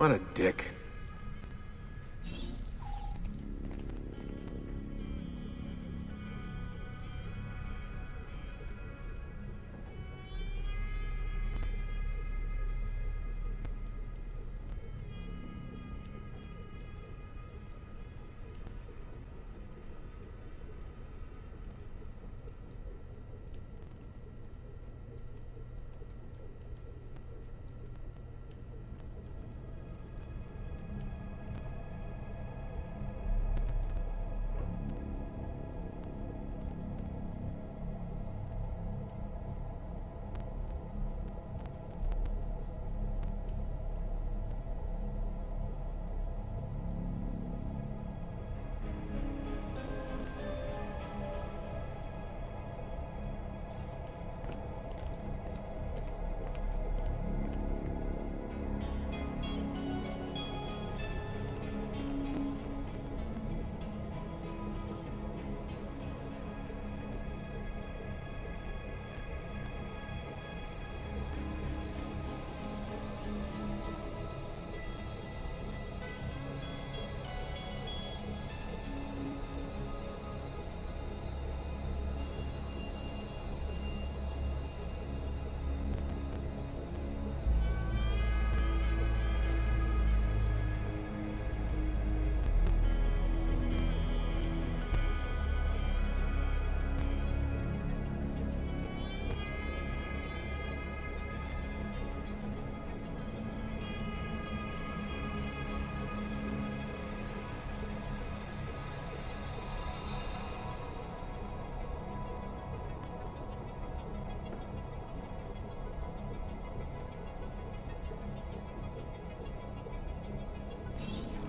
What a dick.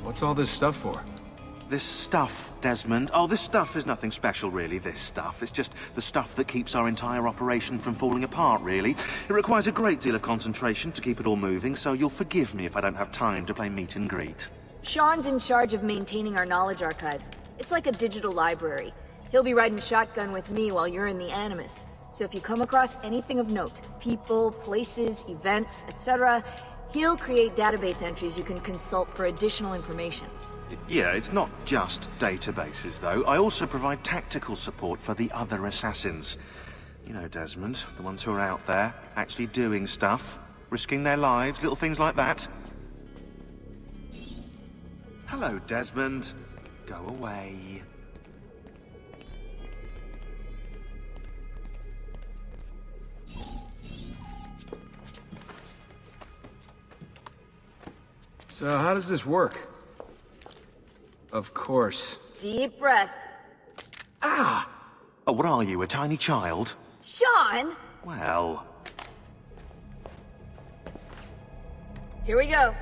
What's all this stuff for? This stuff, Desmond. Oh, this stuff is nothing special, really, this stuff. It's just the stuff that keeps our entire operation from falling apart, really. It requires a great deal of concentration to keep it all moving, so you'll forgive me if I don't have time to play meet and greet. Sean's in charge of maintaining our knowledge archives. It's like a digital library. He'll be riding shotgun with me while you're in the Animus. So if you come across anything of note, people, places, events, etc., he'll create database entries you can consult for additional information. Yeah, it's not just databases, though. I also provide tactical support for the other assassins. You know, Desmond, the ones who are out there, actually doing stuff, risking their lives, little things like that. Hello, Desmond. Go away. So how does this work? Of course. Deep breath. Ah! Oh, what are you, a tiny child? Sean! Well... Here we go.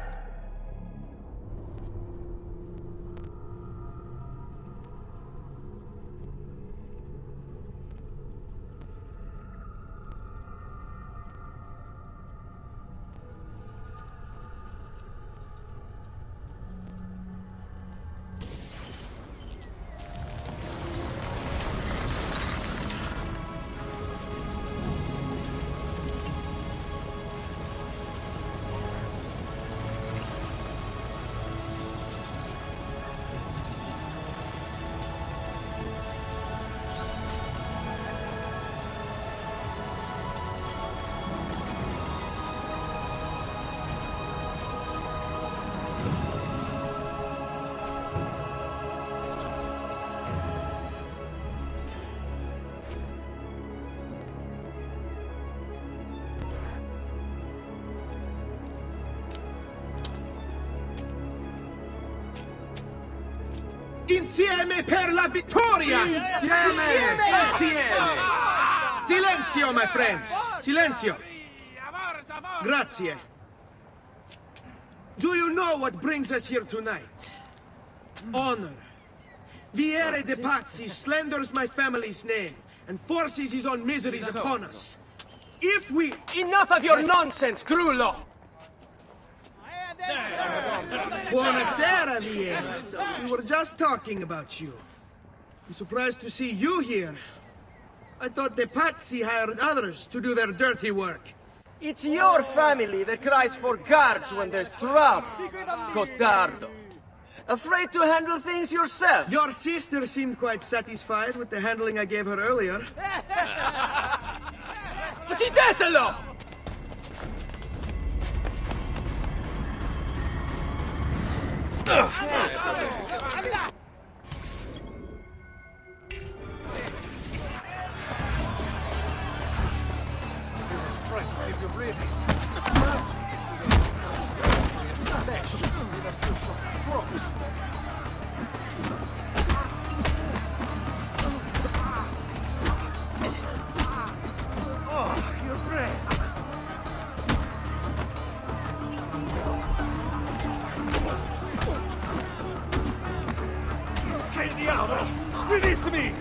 Insieme per la vittoria! Insieme! Insieme! Silenzio, my friends! Silenzio! Grazie. Do you know what brings us here tonight? Honor. Viere de Pazzi slanders my family's name and forces his own miseries upon us. If we... Enough of your nonsense, Grullo! Buonasera, Viera. We were just talking about you. I'm surprised to see you here. I thought the Pazzi hired others to do their dirty work. It's your family that cries for guards when there's trouble, Cotardo. Afraid to handle things yourself? Your sister seemed quite satisfied with the handling I gave her earlier. Uccidetelo! Che diavolo! Release-me!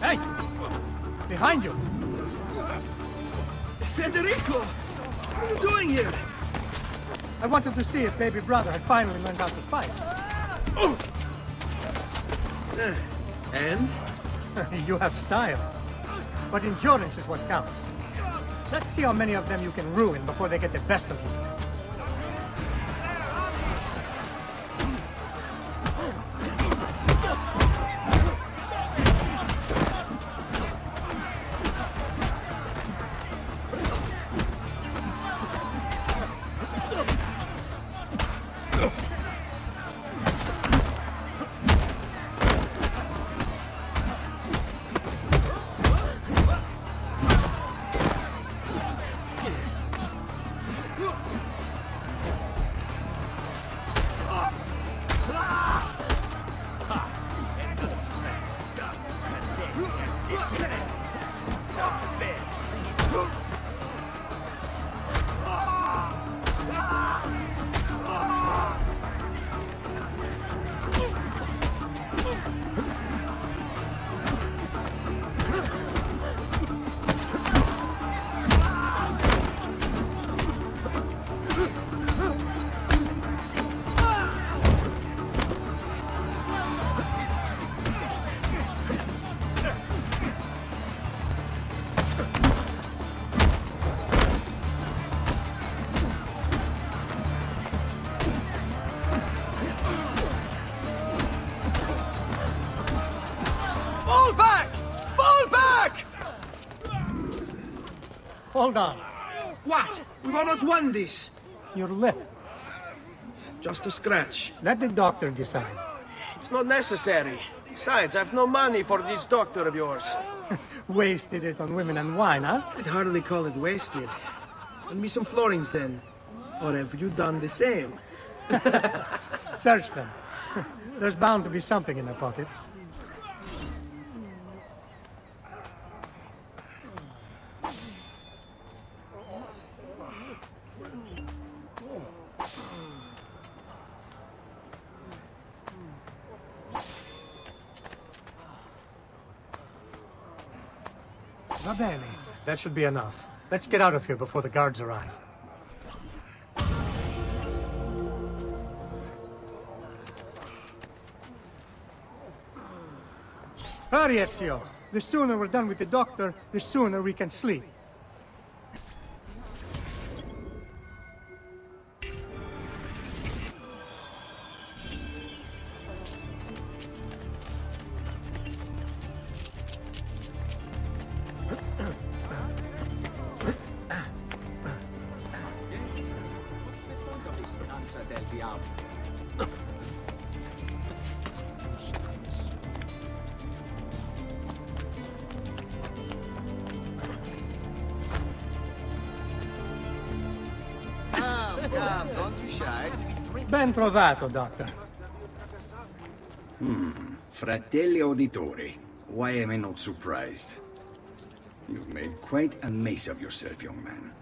Hey! Behind you! Federico! What are you doing here? I wanted to see if baby brother had finally learned how to fight. And? You have style. But endurance is what counts. Let's see how many of them you can ruin before they get the best of you. Fall back! Fall back! Hold on. What? We've almost won this. Your lip. Just a scratch. Let the doctor decide. It's not necessary. Besides, I've no money for this doctor of yours. Wasted it on women and wine, huh? I'd hardly call it wasted. Lend me some florins then. Or have you done the same? Search them. There's bound to be something in their pockets. Va bene. That should be enough. Let's get out of here before the guards arrive. Hurry, Ezio. The sooner we're done with the doctor, the sooner we can sleep. Ben trovato, Doctor. Fratelli auditori, why am I not surprised? You've made quite a mess of yourself, young man.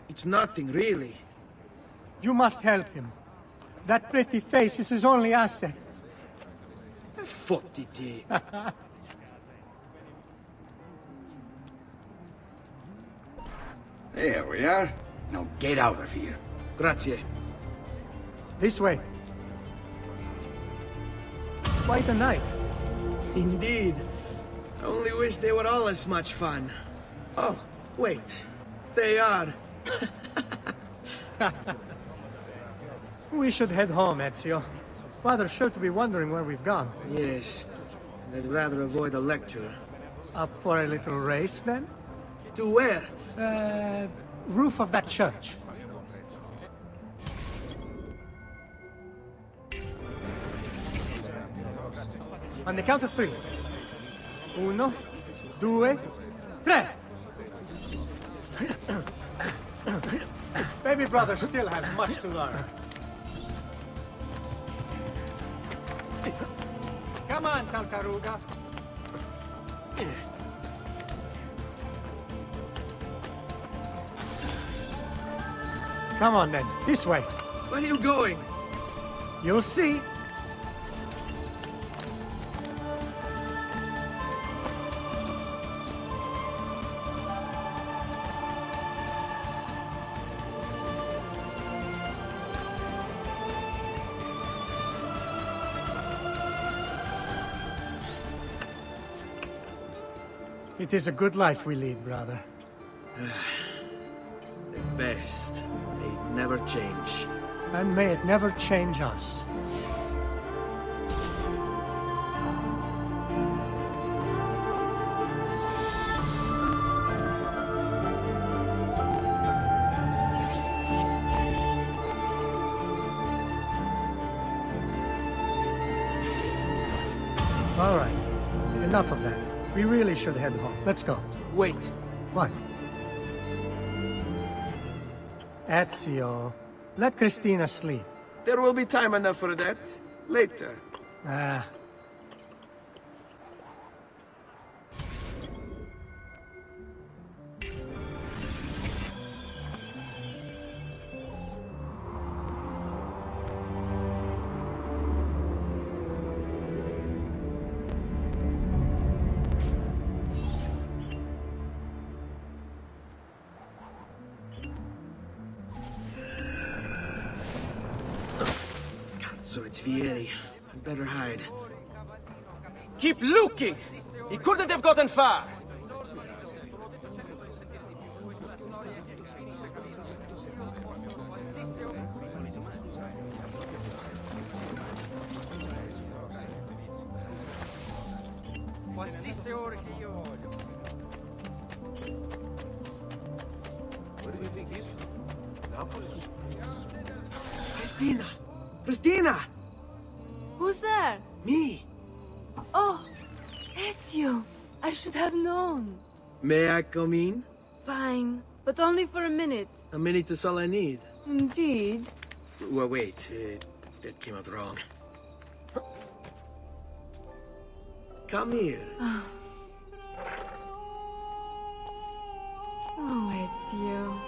It's nothing, really. You must help him. That pretty face is his only asset. Fottiti. There we are. Now get out of here. Grazie. This way. Quite a night. Indeed. I only wish they were all as much fun. Oh, wait. They are. We should head home, Ezio. Father's sure to be wondering where we've gone. Yes. I'd rather avoid a lecture. Up for a little race, then? To where? Roof of that church. On the count of 3. 1, 2, 3. Baby brother still has much to learn. Come on, Tartaruga. Come on then, this way. Where are you going? You'll see. It is a good life we lead, brother. The best. May it never change. And may it never change us. All right. Enough of that. We really should head home. Let's go. Wait. What? Ezio, let Christina sleep. There will be time enough for that. Later. Ah. So it's Vieri. I'd better hide. Keep looking! He couldn't have gotten far! Where do you think he's from? Napoli? Christina! Christina! Who's there? Me! Oh, Ezio. I should have known. May I come in? Fine, but only for a minute. A minute is all I need. Indeed. Well, wait. That came out wrong. Come here. Oh, Ezio.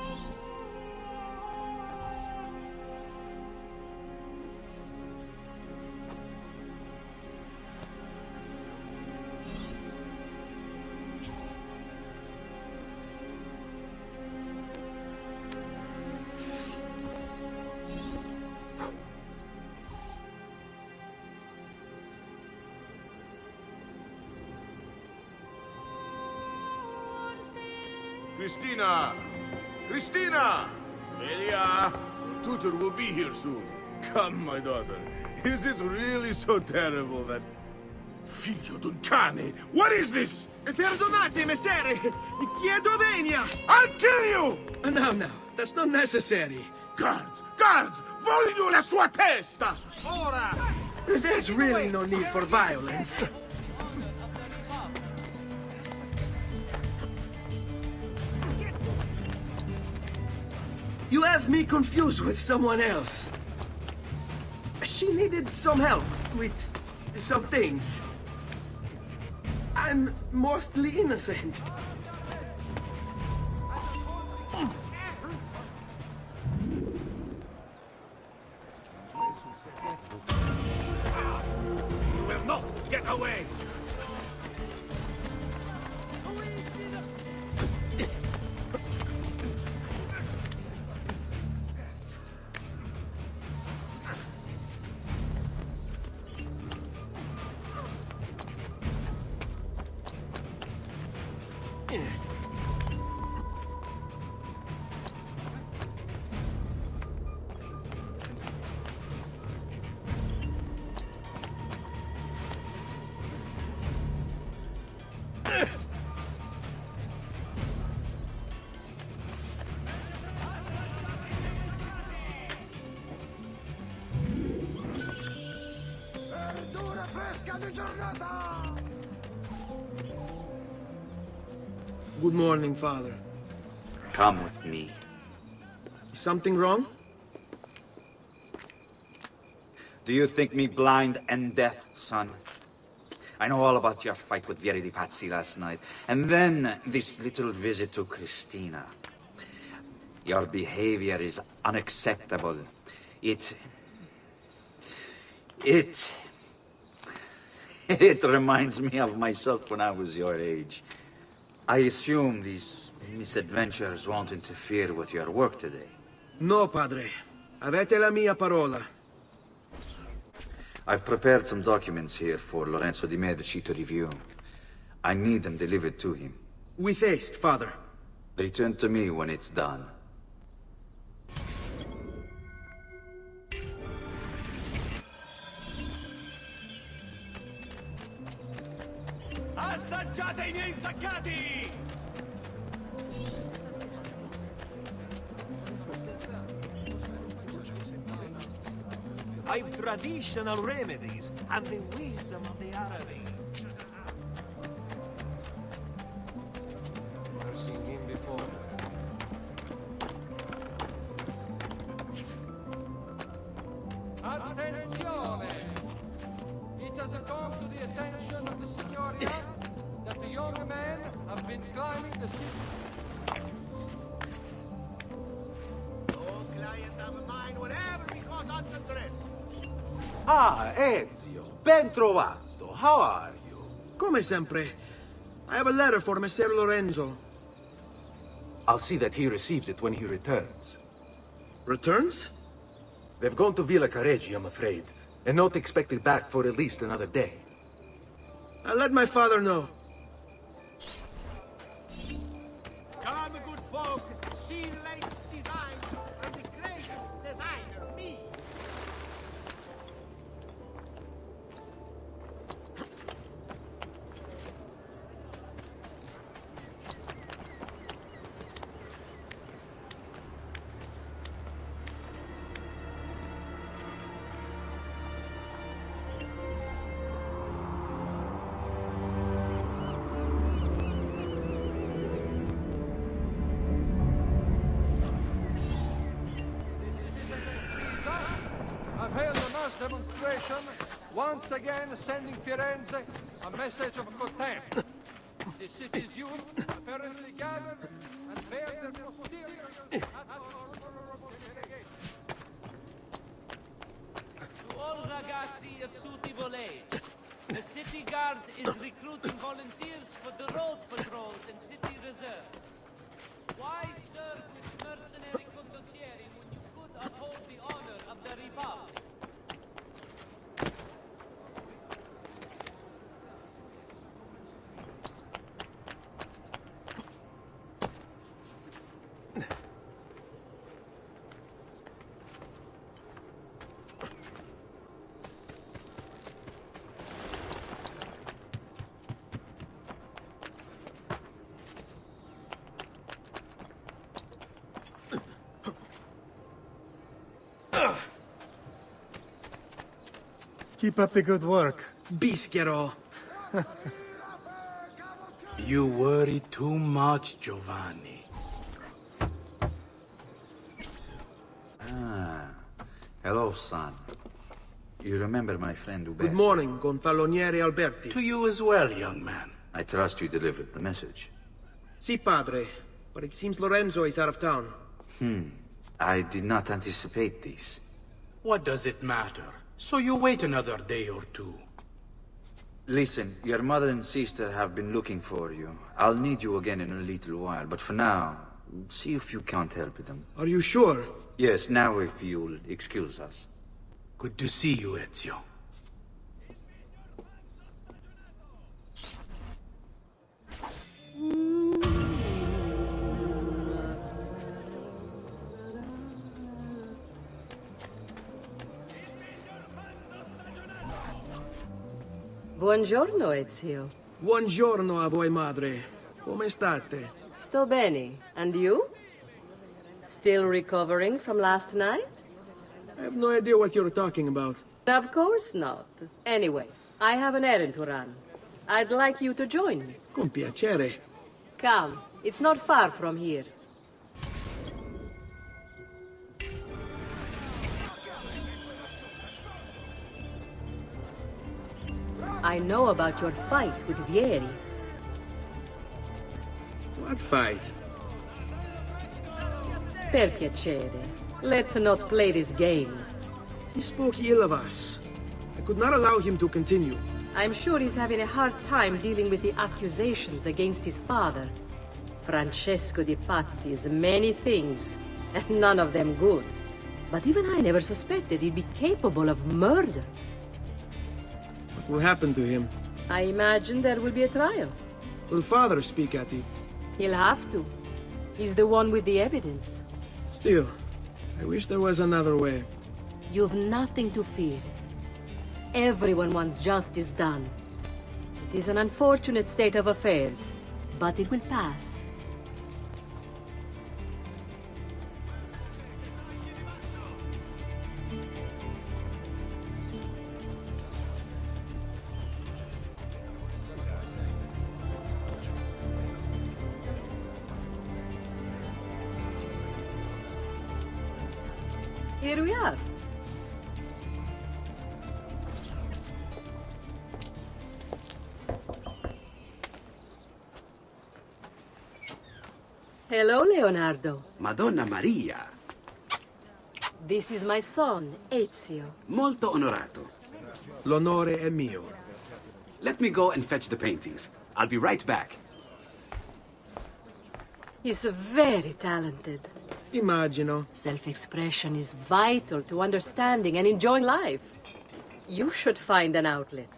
Christina! Christina! Svelia! Your tutor will be here soon. Come, my daughter. Is it really so terrible that... Figlio d'un cane! What is this? Perdonate, messere! Chiedo venia! I'll kill you! No, that's not necessary. Guards! Guards! Voglio la sua testa! Ora! There's really no need for violence. You have me confused with someone else. She needed some help with some things. I'm mostly innocent. You will not get away! Good morning, Father. Come with me. Is something wrong? Do you think me blind and deaf, son? I know all about your fight with Vieri di Pazzi last night, and then this little visit to Christina. Your behavior is unacceptable. It reminds me of myself when I was your age. I assume these misadventures won't interfere with your work today. No, Padre. Avete la mia parola. I've prepared some documents here for Lorenzo di Medici to review. I need them delivered to him. With haste, Father. Return to me when it's done. Assaggiate I miei saccati! I've traditional remedies and the wisdom of the Arabic. Never seen him before. Attenzione! It has come to the attention of the Signoria that the young men have been climbing the city. No client of mine will ever be caught under threat. Ah, Ezio, ben trovato. How are you? Come sempre. I have a letter for Messer Lorenzo. I'll see that he receives it when he returns. Returns? They've gone to Villa Careggi, I'm afraid, and not expected back for at least another day. I'll let my father know. Come, good folk, see the latest design from the greatest designer, me. I've held a mass demonstration, once again sending Firenze a message of contempt. The city's youth apparently gathered and bared their posteriors at To all ragazzi of suitable age, the city guard is recruiting volunteers for the road patrols and city reserves. Why serve with mercenary condottieri when you could uphold the honor of the Republic? Keep up the good work. Bischero. You worry too much, Giovanni. Ah, hello, son. You remember my friend Uberto? Good morning, Gonfaloniere Alberti. To you as well, young man. I trust you delivered the message. Si, padre. But it seems Lorenzo is out of town. I did not anticipate this. What does it matter? So you wait another day or two. Listen, your mother and sister have been looking for you. I'll need you again in a little while, but for now, see if you can't help them. Are you sure? Yes, now if you'll excuse us. Good to see you, Ezio. Buongiorno, Ezio. Buongiorno a voi, madre. Come state? Sto bene. And you? Still recovering from last night? I have no idea what you're talking about. Of course not. Anyway, I have an errand to run. I'd like you to join me. Con piacere. Come, it's not far from here. I know about your fight with Vieri. What fight? Per piacere. Let's not play this game. He spoke ill of us. I could not allow him to continue. I'm sure he's having a hard time dealing with the accusations against his father. Francesco di Pazzi is many things, and none of them good. But even I never suspected he'd be capable of murder. What will happen to him? I imagine there will be a trial. Will father speak at it? He'll have to. He's the one with the evidence. Still, I wish there was another way. You've nothing to fear. Everyone wants justice done. It is an unfortunate state of affairs, but it will pass. Here we are. Hello, Leonardo. Madonna Maria. This is my son, Ezio. Molto onorato. L'onore è mio. Let me go and fetch the paintings. I'll be right back. He's very talented. Immagino. Self-expression is vital to understanding and enjoying life. You should find an outlet.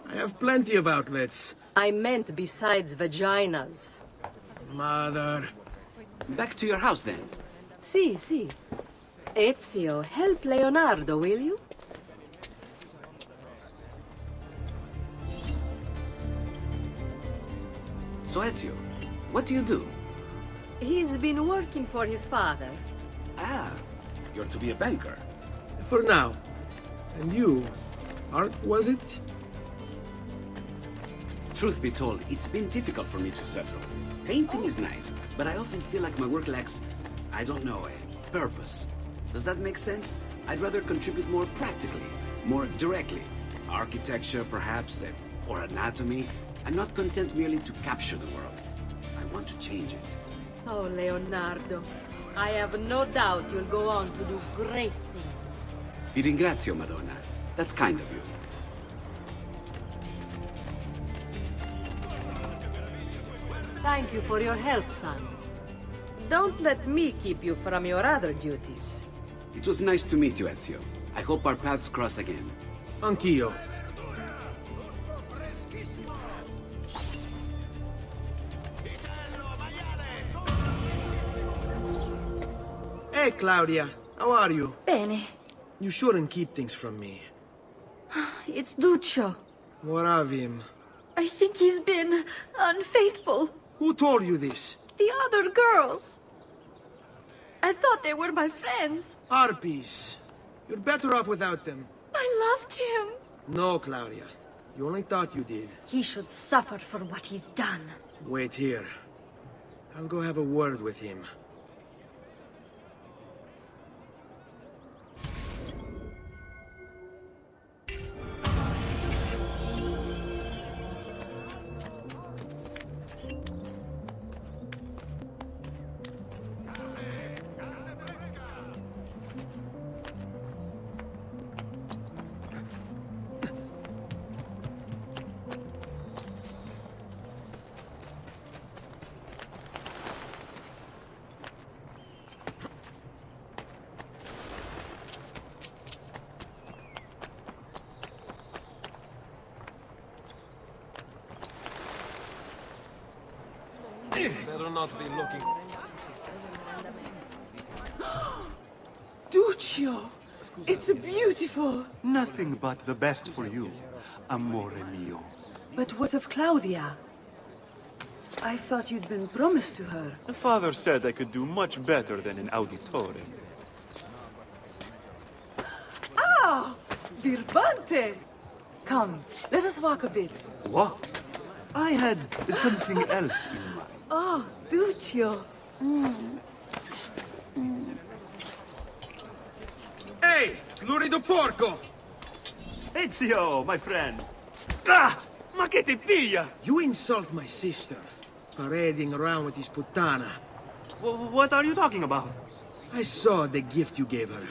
I have plenty of outlets. I meant besides vaginas. Mother. Back to your house, then. Si, si. Ezio, help Leonardo, will you? So, Ezio, what do you do? He's been working for his father. Ah, you're to be a banker. For now. And you? Art, was it? Truth be told, it's been difficult for me to settle. Painting is nice, but I often feel like my work lacks, I don't know, a purpose. Does that make sense? I'd rather contribute more practically, more directly. Architecture, perhaps, or anatomy. I'm not content merely to capture the world. I want to change it. Oh, Leonardo. I have no doubt you'll go on to do great things. Vi ringrazio, Madonna. That's kind of you. Thank you for your help, son. Don't let me keep you from your other duties. It was nice to meet you, Ezio. I hope our paths cross again. Anch'io. Hey, Claudia. How are you? Bene. You shouldn't keep things from me. It's Duccio. What of him? I think he's been unfaithful. Who told you this? The other girls. I thought they were my friends. Harpies. You're better off without them. I loved him. No, Claudia. You only thought you did. He should suffer for what he's done. Wait here. I'll go have a word with him. Better not be looking. Duccio! It's beautiful! Nothing but the best for you. amore mio. But what of Claudia? I thought you'd been promised to her. The father said I could do much better than an auditore. Ah! Birbante! Come, let us walk a bit. What? I had something else in mind. Oh, Duccio. Hey, lurido porco! Ezio, my friend. Ah! Ma che ti piglia? You insult my sister, parading around with this putana. What are you talking about? I saw the gift you gave her.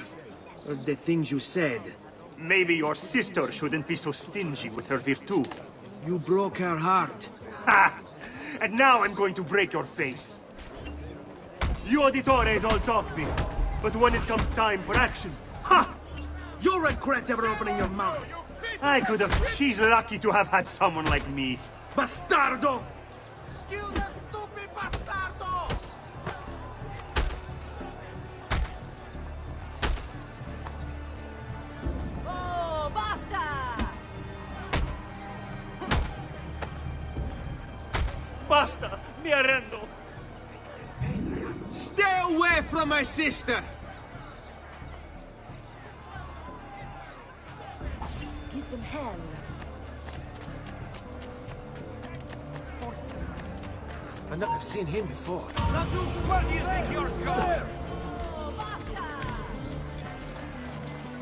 Or the things you said. Maybe your sister shouldn't be so stingy with her virtù. You broke her heart. Ha! And now I'm going to break your face. You auditores all talk me, but when it comes time for action, ha! You'll regret ever opening your mouth. I could have. She's lucky to have had someone like me. Bastardo! Kill that stupid bastardo! Oh, basta! Basta! Mi arrendo! Stay away from my sister! Give them hell. I've seen him before. Where do you think you're going?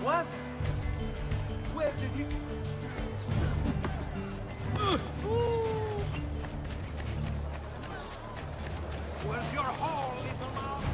What? Where did he... Where's your hole, little mouse?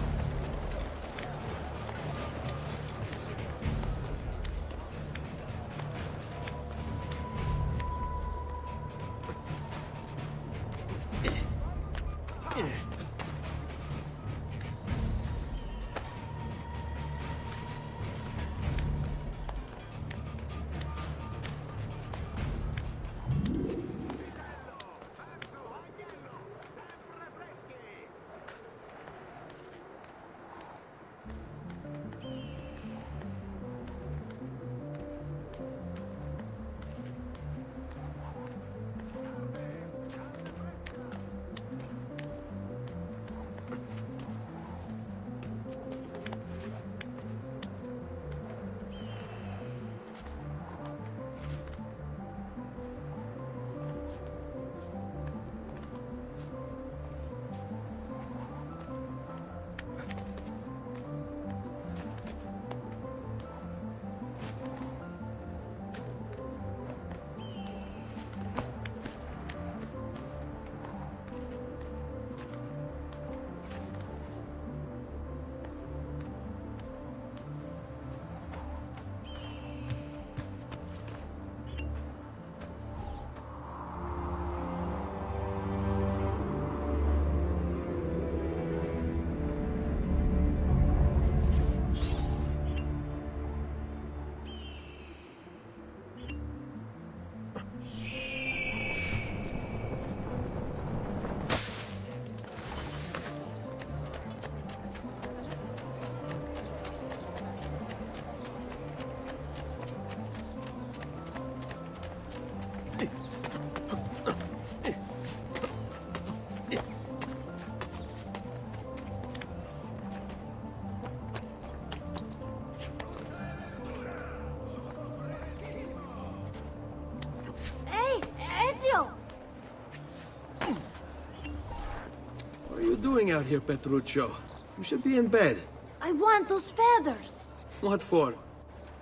What are you doing out here, Petruccio? You should be in bed. I want those feathers. What for?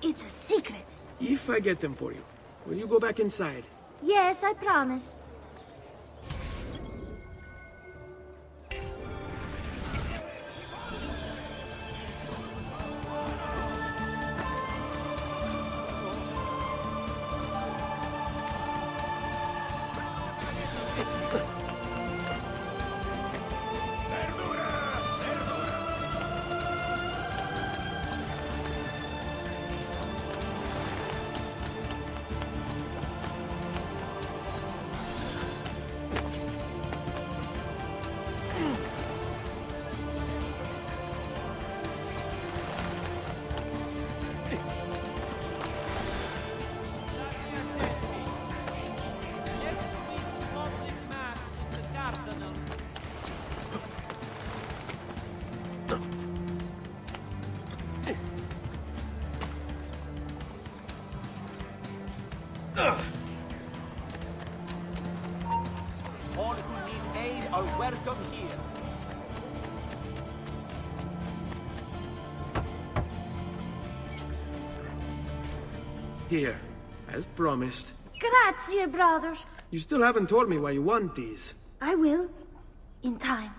It's a secret. If I get them for you, will you go back inside? Yes, I promise. are welcome here. Here, as promised. Grazie, brother. You still haven't told me why you want these. I will. In time.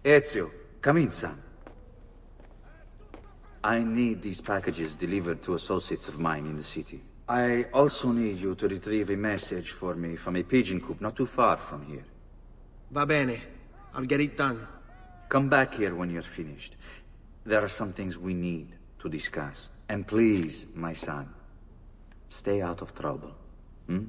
Ezio, come in, son. I need these packages delivered to associates of mine in the city. I also need you to retrieve a message for me from a pigeon coop not too far from here. Va bene. I'll get it done. Come back here when you're finished. There are some things we need to discuss. And please, my son, stay out of trouble. Hmm?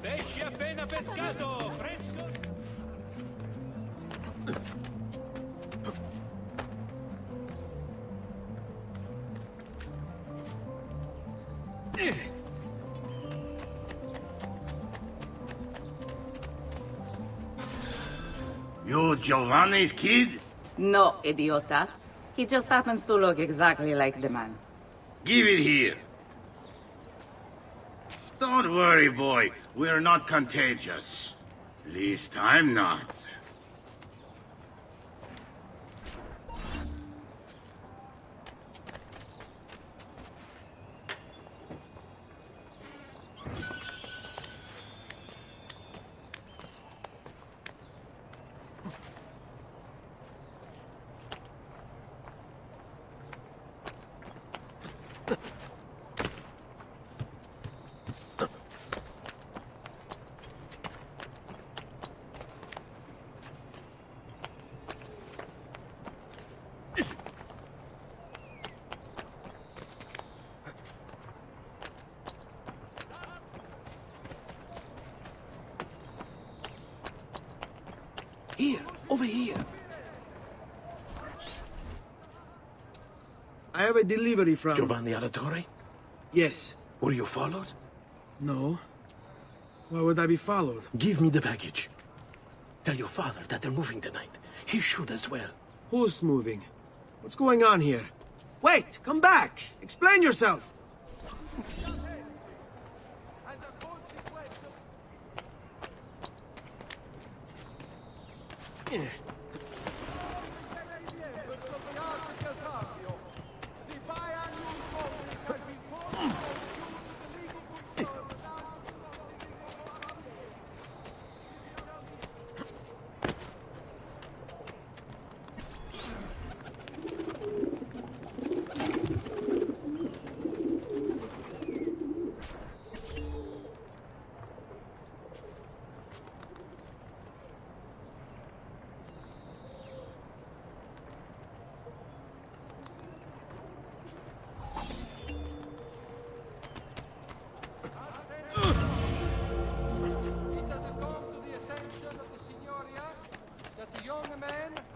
Pesce appena pescato, fresco. You Giovanni's kid? No, idiota. He just happens to look exactly like the man. Give it here. Don't worry, boy. We're not contagious. At least I'm not. Here, over here. I have a delivery from... Giovanni Auditore? Yes. Were you followed? No. Why would I be followed? Give me the package. Tell your father that they're moving tonight. He should as well. Who's moving? What's going on here? Wait! Come back! Explain yourself!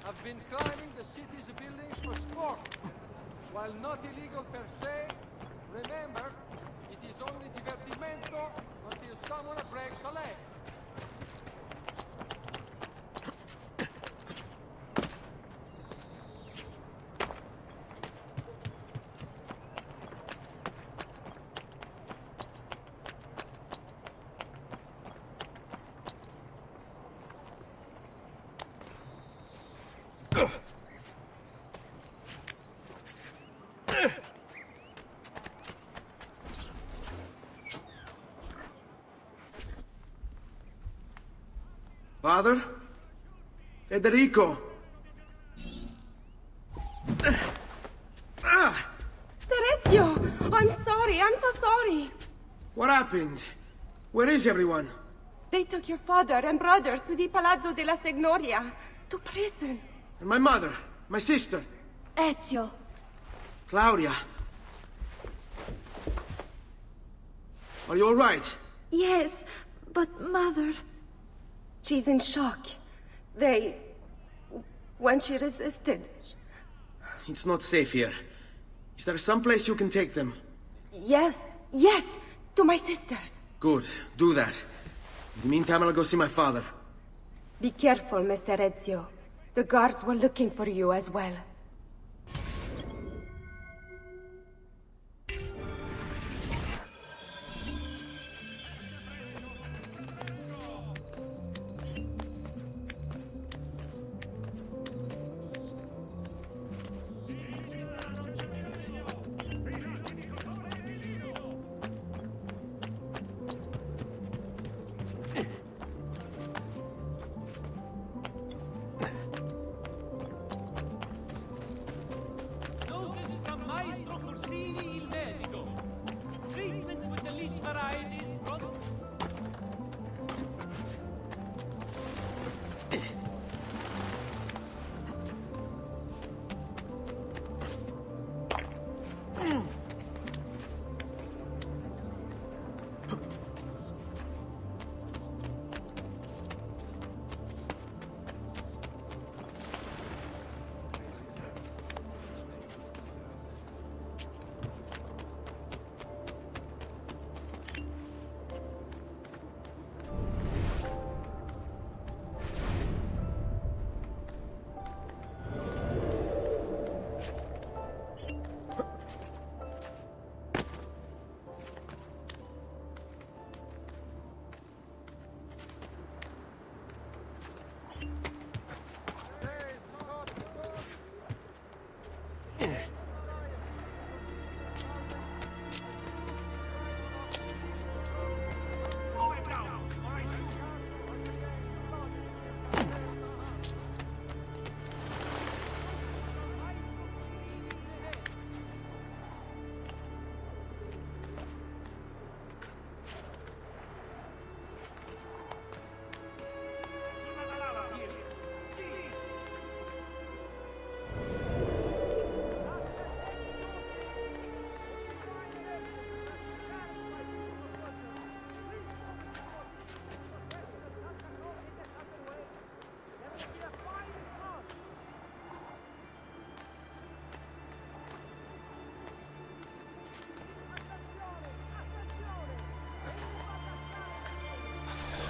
Have been climbing the city's buildings for sport. While not illegal per se, remember, it is only divertimento until someone breaks a leg. Father? Federico! Serezio! I'm sorry, I'm so sorry. What happened? Where is everyone? They took your father and brother to the Palazzo della Signoria, to prison. And my mother, my sister. Ezio. Claudia. Are you all right? Yes, but mother... She's in shock. When she resisted. It's not safe here. Is there some place you can take them? Yes, yes, to my sisters. Good, do that. In the meantime, I'll go see my father. Be careful, Messer Ezio. The guards were looking for you as well. Notice from Maestro Corsini il medico. Treatment with the least varieties from...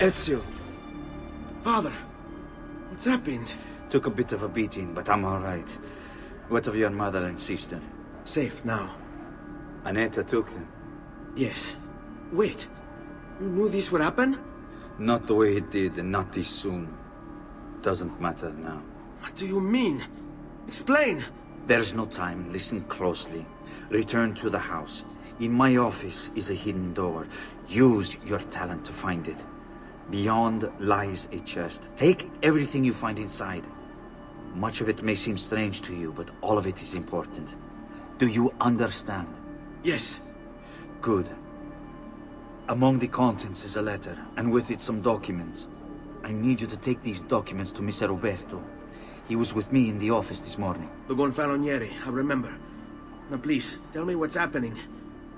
Ezio. Father, what's happened? Took a bit of a beating, but I'm all right. What of your mother and sister? Safe now. Annetta took them. Yes. Wait. You knew this would happen? Not the way it did, and not this soon. Doesn't matter now. What do you mean? Explain! There's no time. Listen closely. Return to the house. In my office is a hidden door. Use your talent to find it. Beyond lies a chest. Take everything you find inside. Much of it may seem strange to you, but all of it is important. Do you understand? Yes. Good. Among the contents is a letter, and with it some documents. I need you to take these documents to Mr. Roberto. He was with me in the office this morning. The Gonfaloniere, I remember. Now please, tell me what's happening.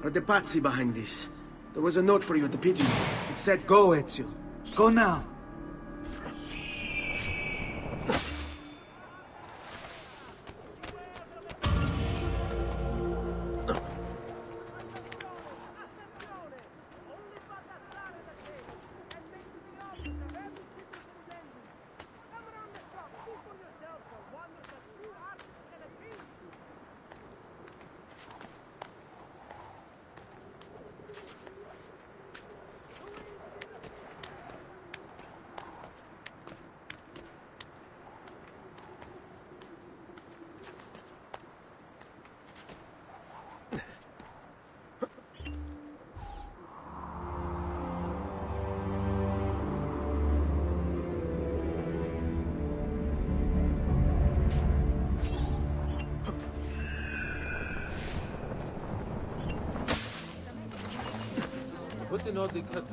Are the Pazzi behind this? There was a note for you at the pigeon. It said, "Go, Ezio. Go now." What in all the cut?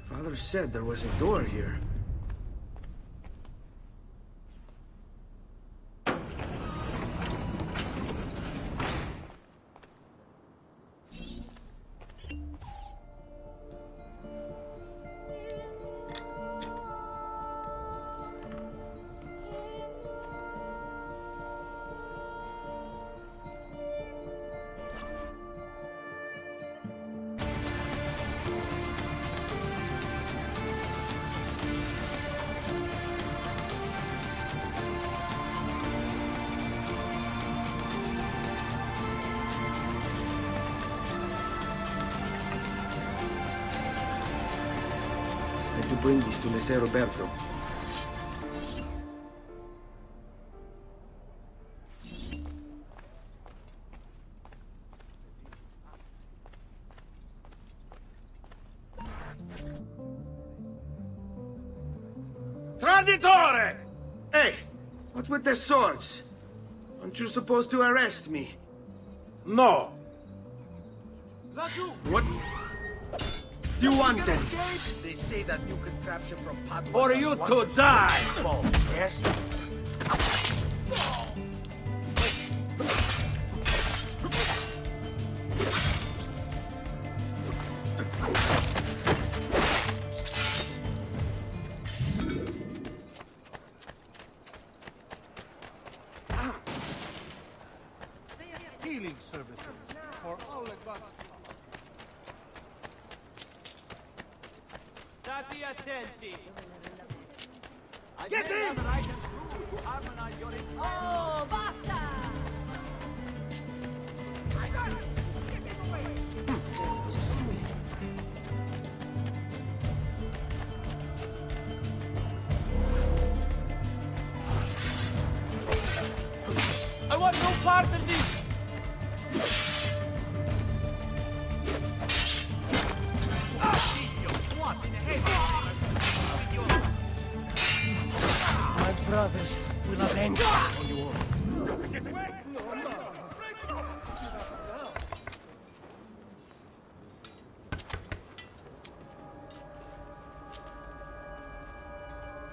Father said there was a door here. I have to bring this to Messer Roberto. Traditore! Hey, what's with the swords? Aren't you supposed to arrest me? No. What? You want then? They say that you can capture from Padua. For you to die! Yes? Healing services for all advanced. Stati attenti. Get in! Oh, basta! I got it! Get in the way! I want no part of this! My brothers will avenge us on you all.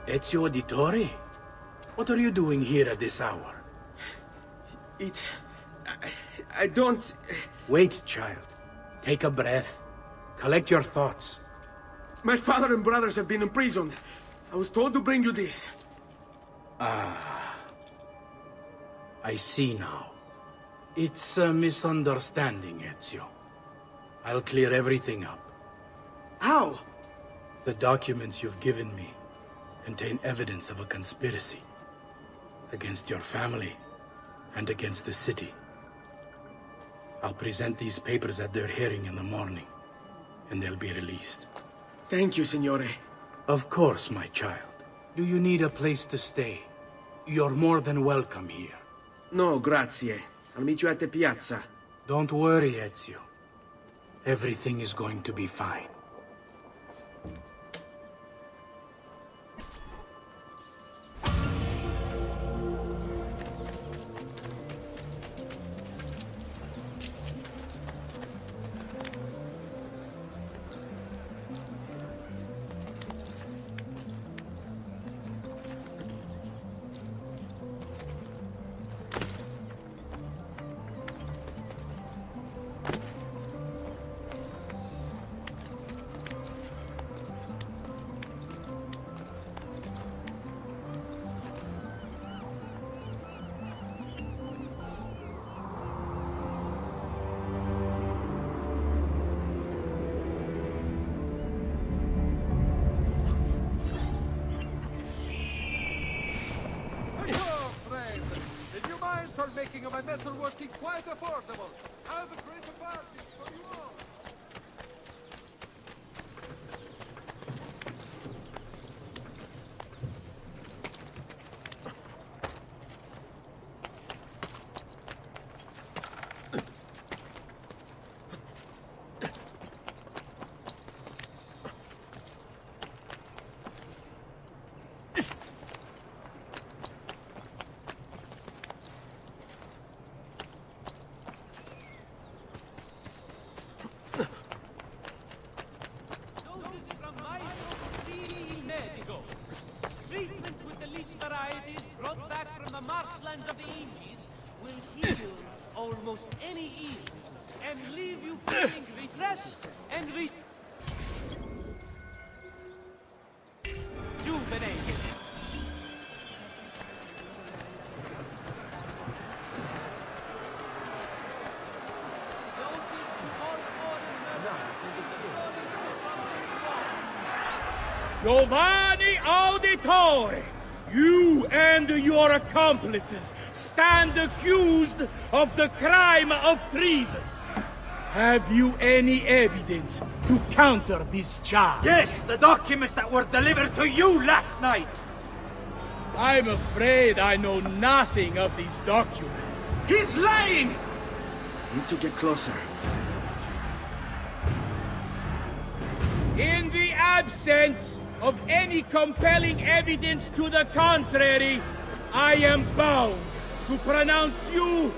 Ezio Auditore? What are you doing here at this hour? I don't... Wait, child. Take a breath. Collect your thoughts. My father and brothers have been imprisoned. I was told to bring you this. Ah. I see now. It's a misunderstanding, Ezio. I'll clear everything up. How? The documents you've given me contain evidence of a conspiracy against your family and against the city. I'll present these papers at their hearing in the morning, and they'll be released. Thank you, Signore. Of course, my child. Do you need a place to stay? You're more than welcome here. No, grazie. I'll meet you at the piazza. Don't worry, Ezio. Everything is going to be fine. Are making my metalworking quite affordable. I have a great party for you all. the marshlands of the Indies will heal almost any ill and leave you feeling refreshed and rejuvenated. Giovanni Auditore, you and your accomplices stand accused of the crime of treason. Have you any evidence to counter this charge? Yes, the documents that were delivered to you last night. I'm afraid I know nothing of these documents. He's lying! Need to get closer. In the absence of any compelling evidence to the contrary, I am bound to pronounce you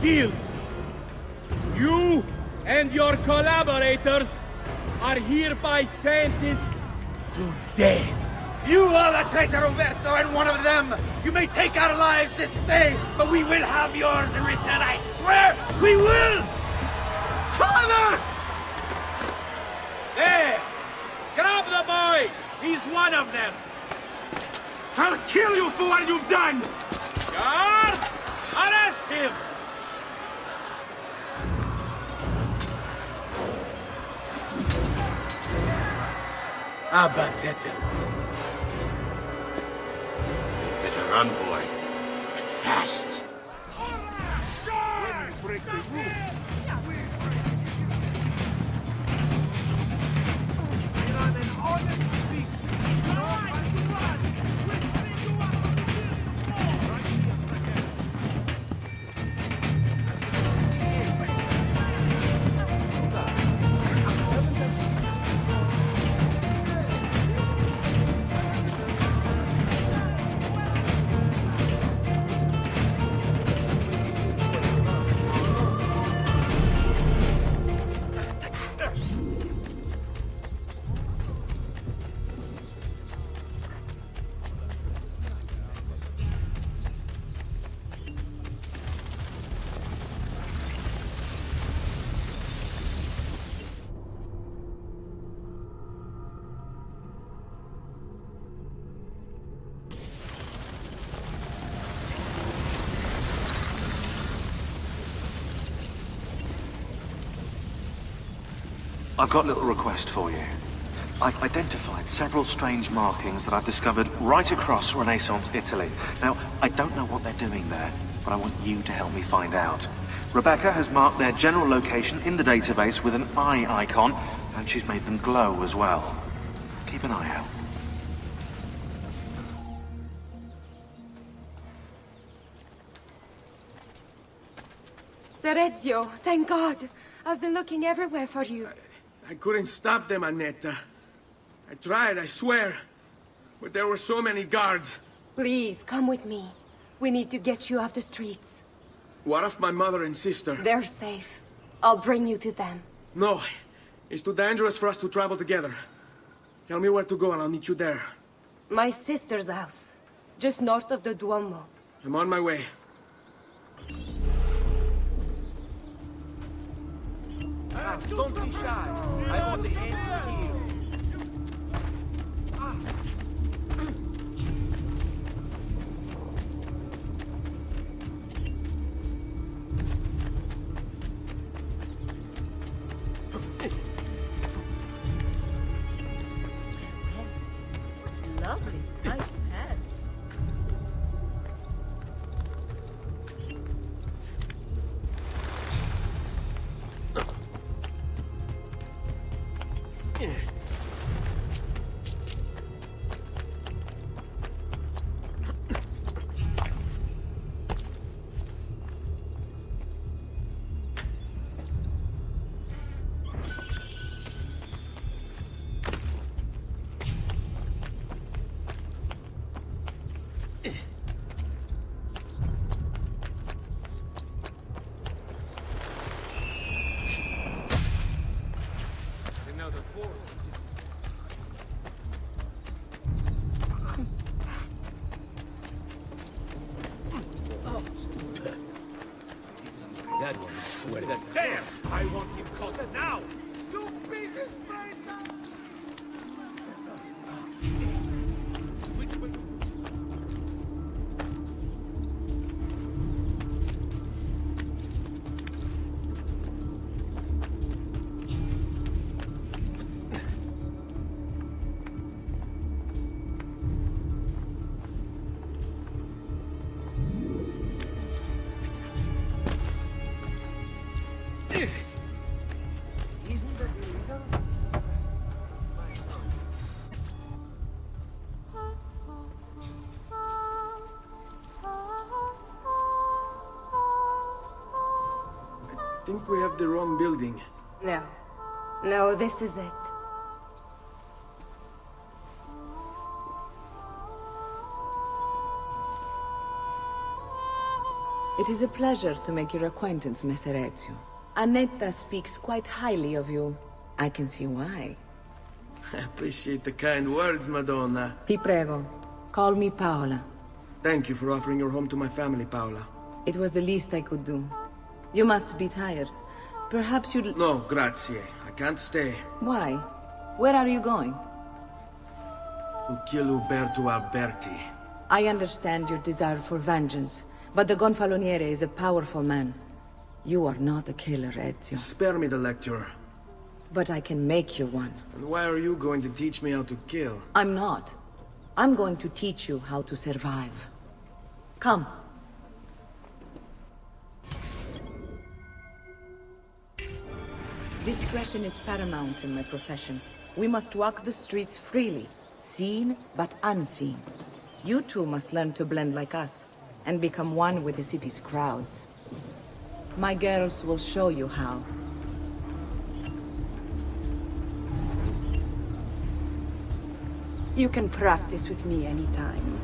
guilty. You and your collaborators are hereby sentenced to death. You are the traitor, Roberto, and one of them. You may take our lives this day, but we will have yours in return, I swear! We will! Father! There! Grab the boy! He's one of them! I'll kill you for what you've done! Guards! Arrest him! Abatetelo. Better run, boy. And fast. When you break the rule, we're on an honest beast. No one to run. We'll bring you up on the field. Right here, I've got a little request for you. I've identified several strange markings that I've discovered right across Renaissance Italy. Now, I don't know what they're doing there, but I want you to help me find out. Rebecca has marked their general location in the database with an eye icon, and she's made them glow as well. Keep an eye out. Serezio, thank God. I've been looking everywhere for you. I couldn't stop them, Annetta. I tried, I swear. But there were so many guards. Please, come with me. We need to get you off the streets. What of my mother and sister? They're safe. I'll bring you to them. No. It's too dangerous for us to travel together. Tell me where to go and I'll meet you there. My sister's house. Just north of the Duomo. I'm on my way. Don't be shy. I only aim to kill. Lovely tight pants. Where that? There! I want him caught now! You beat his brains out! Isn't that illegal? I think we have the wrong building. No. No, this is it. It is a pleasure to make your acquaintance, Messer Ezio. Annetta speaks quite highly of you. I can see why. I appreciate the kind words, Madonna. Ti prego, call me Paola. Thank you for offering your home to my family, Paola. It was the least I could do. You must be tired. Perhaps you'd... No, grazie. I can't stay. Why? Where are you going? To kill Uberto Alberti. I understand your desire for vengeance, but the Gonfaloniere is a powerful man. You are not a killer, Ezio. Spare me the lecture. But I can make you one. And why are you going to teach me how to kill? I'm not. I'm going to teach you how to survive. Come. Discretion is paramount in my profession. We must walk the streets freely, seen but unseen. You too must learn to blend like us, and become one with the city's crowds. My girls will show you how. You can practice with me anytime.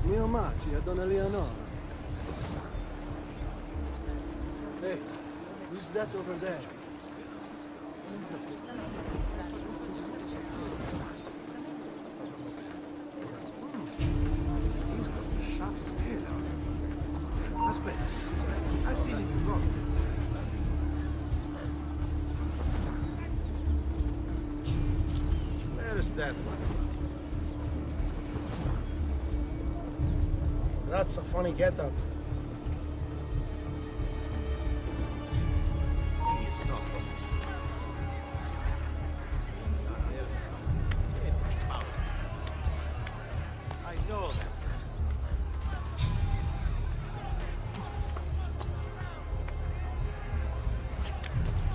Mio Maci, Donna Leonora. Hey, who's that over there? He's got a sharp tail on him. Aspetta, I've seen him before. Where's that one? That's a funny getup. He's not honest. I know that.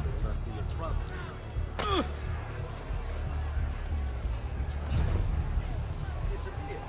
Will not be a trouble. Disappear.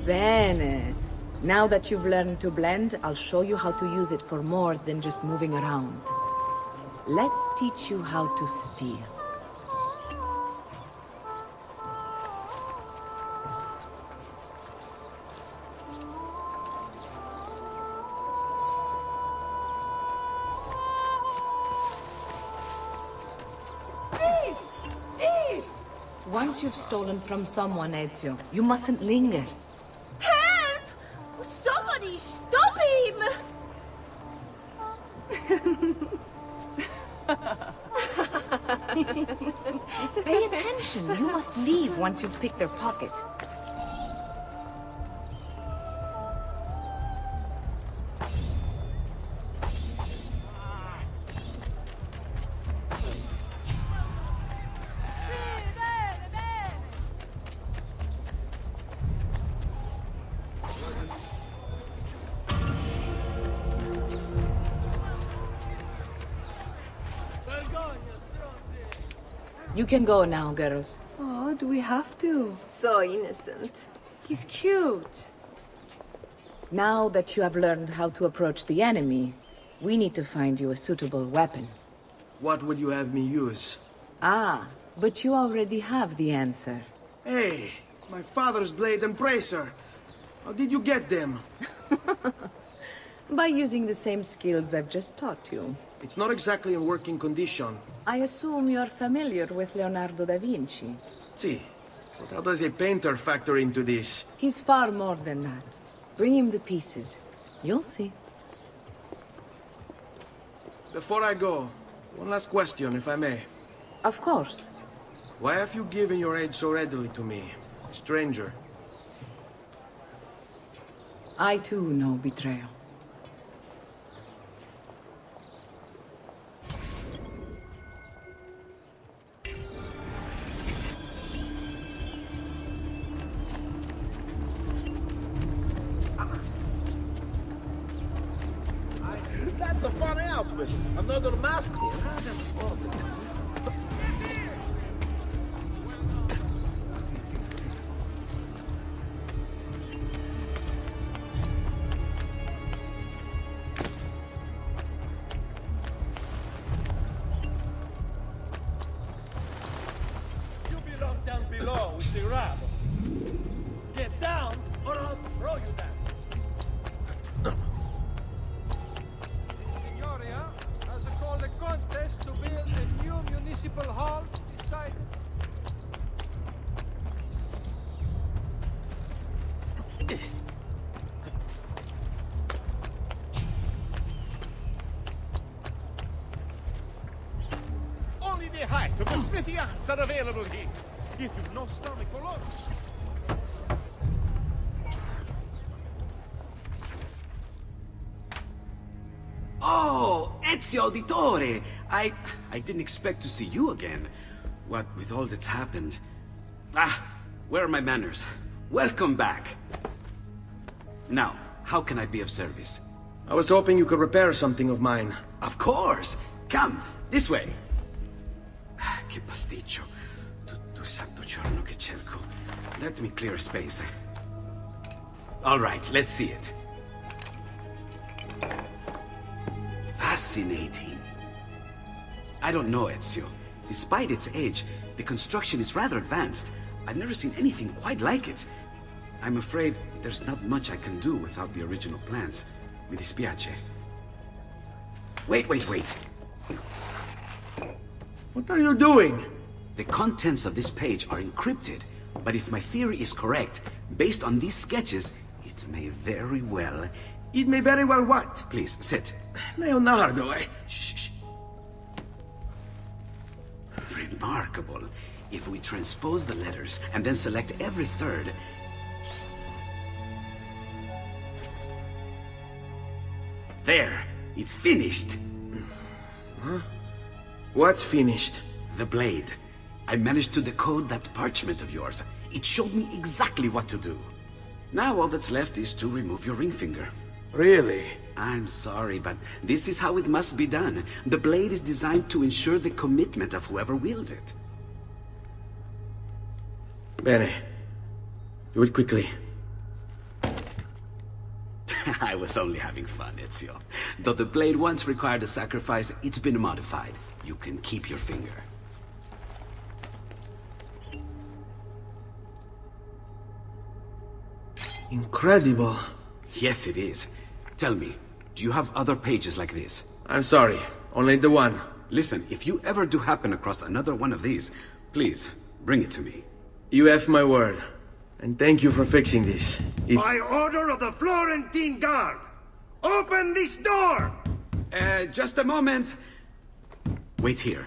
Bene. Now that you've learned to blend, I'll show you how to use it for more than just moving around. Let's teach you how to steal. Once you've stolen from someone, Ezio, you mustn't linger. Help! Somebody stop him! Pay attention. You must leave once you've picked their pocket. You can go now, girls. Oh, do we have to? So innocent. He's cute. Now that you have learned how to approach the enemy, we need to find you a suitable weapon. What would you have me use? Ah, but you already have the answer. Hey, my father's blade and bracer. How did you get them? By using the same skills I've just taught you. It's not exactly in working condition. I assume you're familiar with Leonardo da Vinci. See, but how does a painter factor into this? He's far more than that. Bring him the pieces. You'll see. Before I go, one last question, if I may. Of course. Why have you given your aid so readily to me, a stranger? I too know betrayal. That's a funny outfit. I'm not gonna mask you. You belong down below with the rabble. Get down, or I'll throw you down. Signoria has called a contest to build a new municipal hall inside. Only the height of the smithy arts are available here. If you've no stomach for lunch. Oh, Ezio Auditore! I didn't expect to see you again. What with all that's happened. Ah, where are my manners? Welcome back. Now, how can I be of service? I was hoping you could repair something of mine. Of course! Come, this way! Che pasticcio. Tutto il santo giorno che cerco. Let me clear a space. All right, let's see it. Fascinating. I don't know, Ezio. Despite its age, the construction is rather advanced. I've never seen anything quite like it. I'm afraid there's not much I can do without the original plans. Mi dispiace. Wait. What are you doing? The contents of this page are encrypted, but if my theory is correct, based on these sketches, it may very well... It may very well what? Please, sit. Leonardo, eh? Shh. Remarkable. If we transpose the letters and then select every third... There! It's finished! Huh? What's finished? The blade. I managed to decode that parchment of yours. It showed me exactly what to do. Now all that's left is to remove your ring finger. Really? I'm sorry, but this is how it must be done. The blade is designed to ensure the commitment of whoever wields it. Bene. Do it quickly. I was only having fun, Ezio. Though the blade once required a sacrifice, it's been modified. You can keep your finger. Incredible. Yes, it is. Tell me, do you have other pages like this? I'm sorry, only the one. Listen, if you ever do happen across another one of these, please, bring it to me. You have my word. And thank you for fixing this. By order of the Florentine Guard! Open this door! Just a moment. Wait here.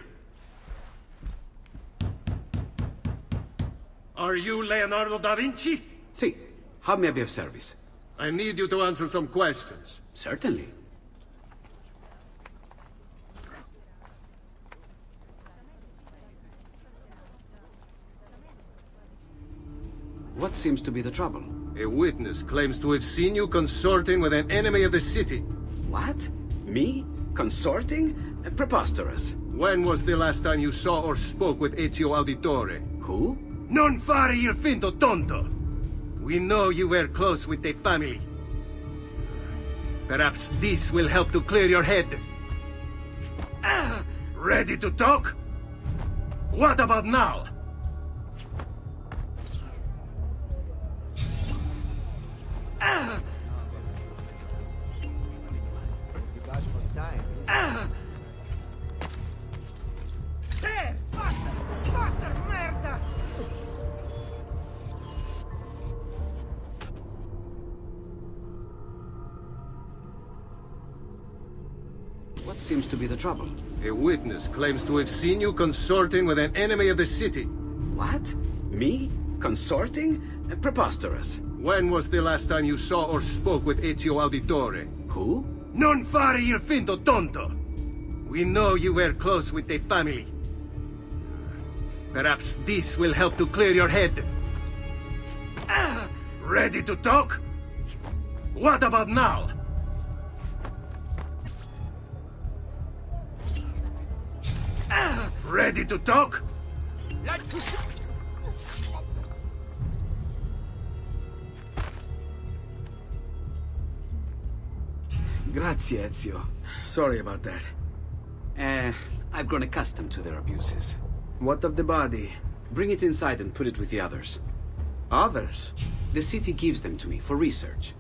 Are you Leonardo da Vinci? See, how may I be of service? I need you to answer some questions. Certainly. What seems to be the trouble? A witness claims to have seen you consorting with an enemy of the city. What? Me? Consorting? Preposterous. When was the last time you saw or spoke with Ezio Auditore? Who? Non fare il finto tonto! We know you were close with the family. Perhaps this will help to clear your head. Ready to talk? What about now? What seems to be the trouble? A witness claims to have seen you consorting with an enemy of the city. What? Me? Consorting? Preposterous. When was the last time you saw or spoke with Ezio Auditore? Who? Non fare il finto tonto! We know you were close with the family. Perhaps this will help to clear your head. Ready to talk? What about now? Ready to talk? Grazie, Ezio. Sorry about that. I've grown accustomed to their abuses. What of the body? Bring it inside and put it with the others. Others? The city gives them to me for research.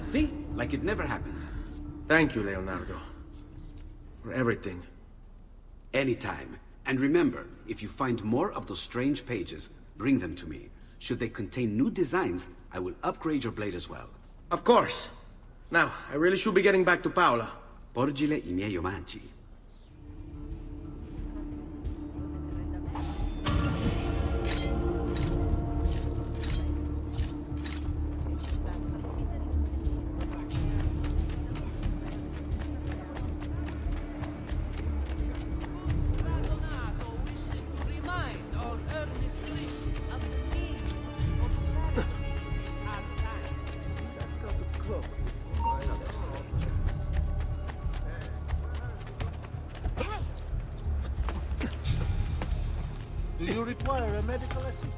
See? Like it never happened. Thank you, Leonardo. For everything. Anytime. And remember, if you find more of those strange pages, bring them to me. Should they contain new designs, I will upgrade your blade as well. Of course. Now, I really should be getting back to Paola. Porgile I miei omaggi. Do you require a medical assistant?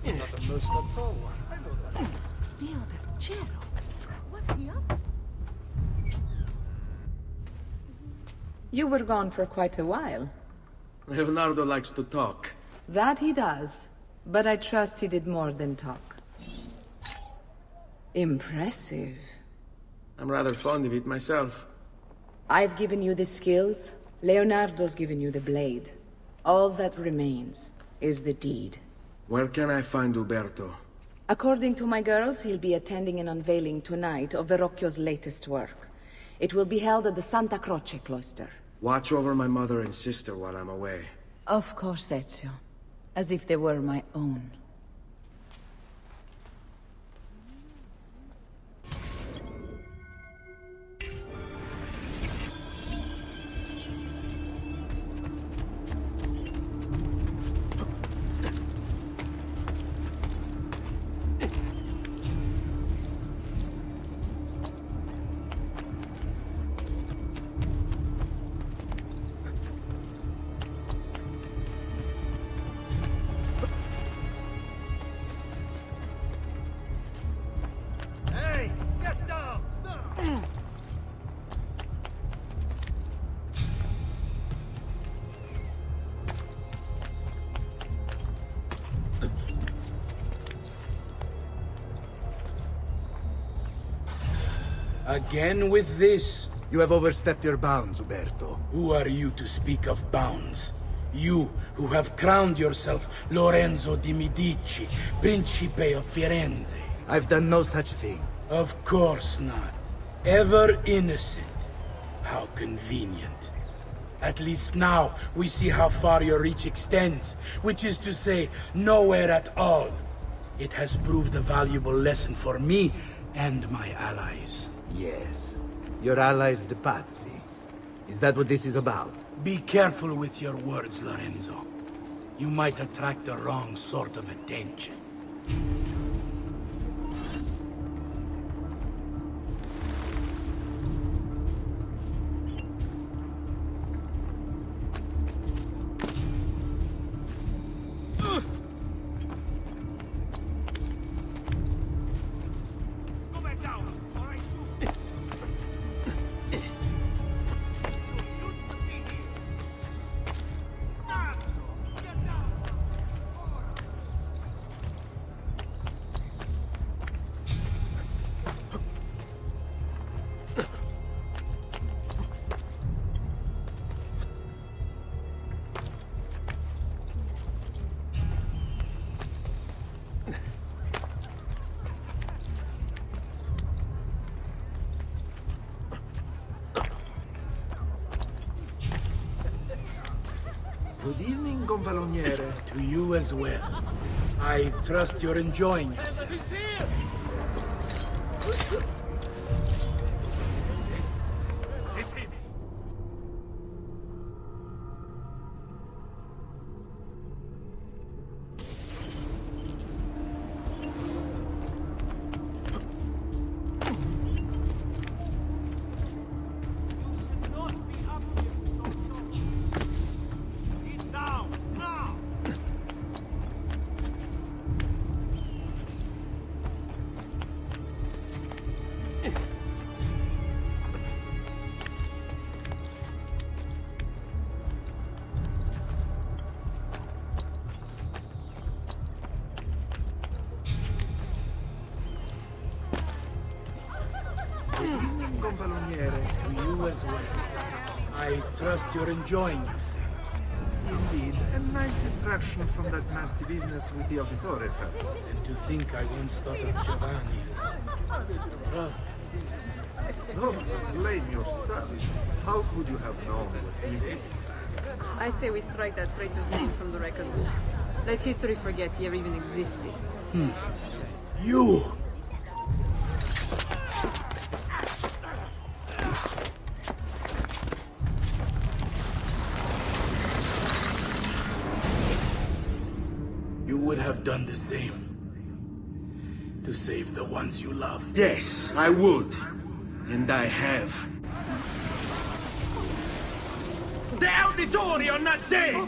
Not the most control one. I know that. Dio del cielo! What's he up? You were gone for quite a while. Leonardo likes to talk. That he does. But I trust he did more than talk. Impressive. I'm rather fond of it myself. I've given you the skills. Leonardo's given you the blade. All that remains is the deed. Where can I find Uberto? According to my girls, he'll be attending an unveiling tonight of Verrocchio's latest work. It will be held at the Santa Croce cloister. Watch over my mother and sister while I'm away. Of course, Ezio. As if they were my own. Hey, get down! Again with this? You have overstepped your bounds, Uberto. Who are you to speak of bounds? You, who have crowned yourself Lorenzo di Medici, Principe of Firenze. I've done no such thing. Of course not. Ever innocent. How convenient. At least now, we see how far your reach extends, which is to say, nowhere at all. It has proved a valuable lesson for me and my allies. Yes. Your allies, the Pazzi. Is that what this is about? Be careful with your words, Lorenzo. You might attract the wrong sort of attention. Good evening, Gonfaloniere. To you as well. I trust you're enjoying yourself. To you as well. I trust you're enjoying yourselves. Indeed. A nice distraction from that nasty business with the Auditore family. And to think I once thought of Giovanni as brother. Don't blame yourself. How could you have known what he was? I say we strike that traitor's name from the record books. Let history forget he ever even existed. You! You would have done the same. To save the ones you love. Yes, I would. And I have. The Auditori are not dead!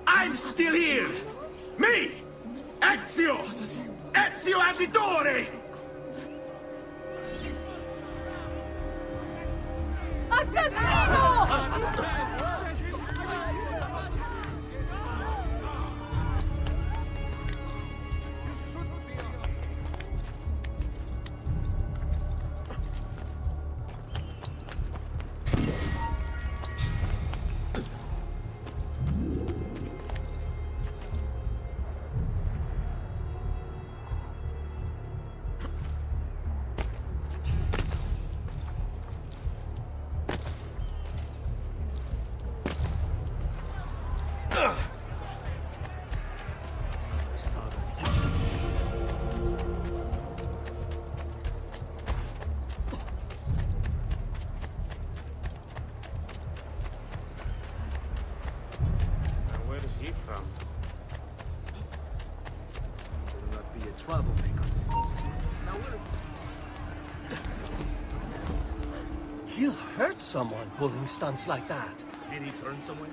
I'm still here! Me! Ezio! Ezio Auditore! Assassino! He'll hurt someone pulling stunts like that. Did he turn somewhere?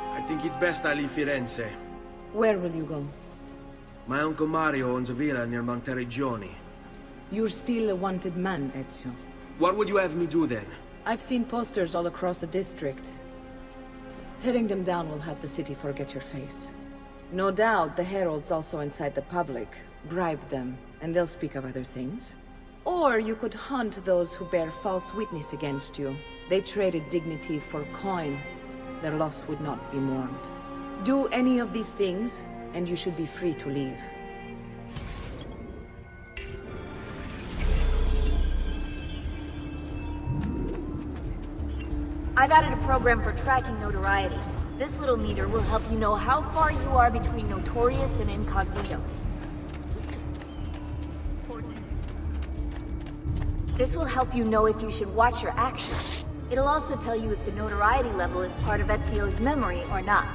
I think it's best I leave Firenze. Where will you go? My uncle Mario owns a villa near Monteriggioni. You're still a wanted man, Ezio. What would you have me do then? I've seen posters all across the district. Tearing them down will help the city forget your face. No doubt the heralds also incite the public. Bribe them, and they'll speak of other things. Or you could hunt those who bear false witness against you. They traded dignity for coin. Their loss would not be mourned. Do any of these things, and you should be free to leave. I've added a program for tracking notoriety. This little meter will help you know how far you are between notorious and incognito. This will help you know if you should watch your actions. It'll also tell you if the notoriety level is part of Ezio's memory or not.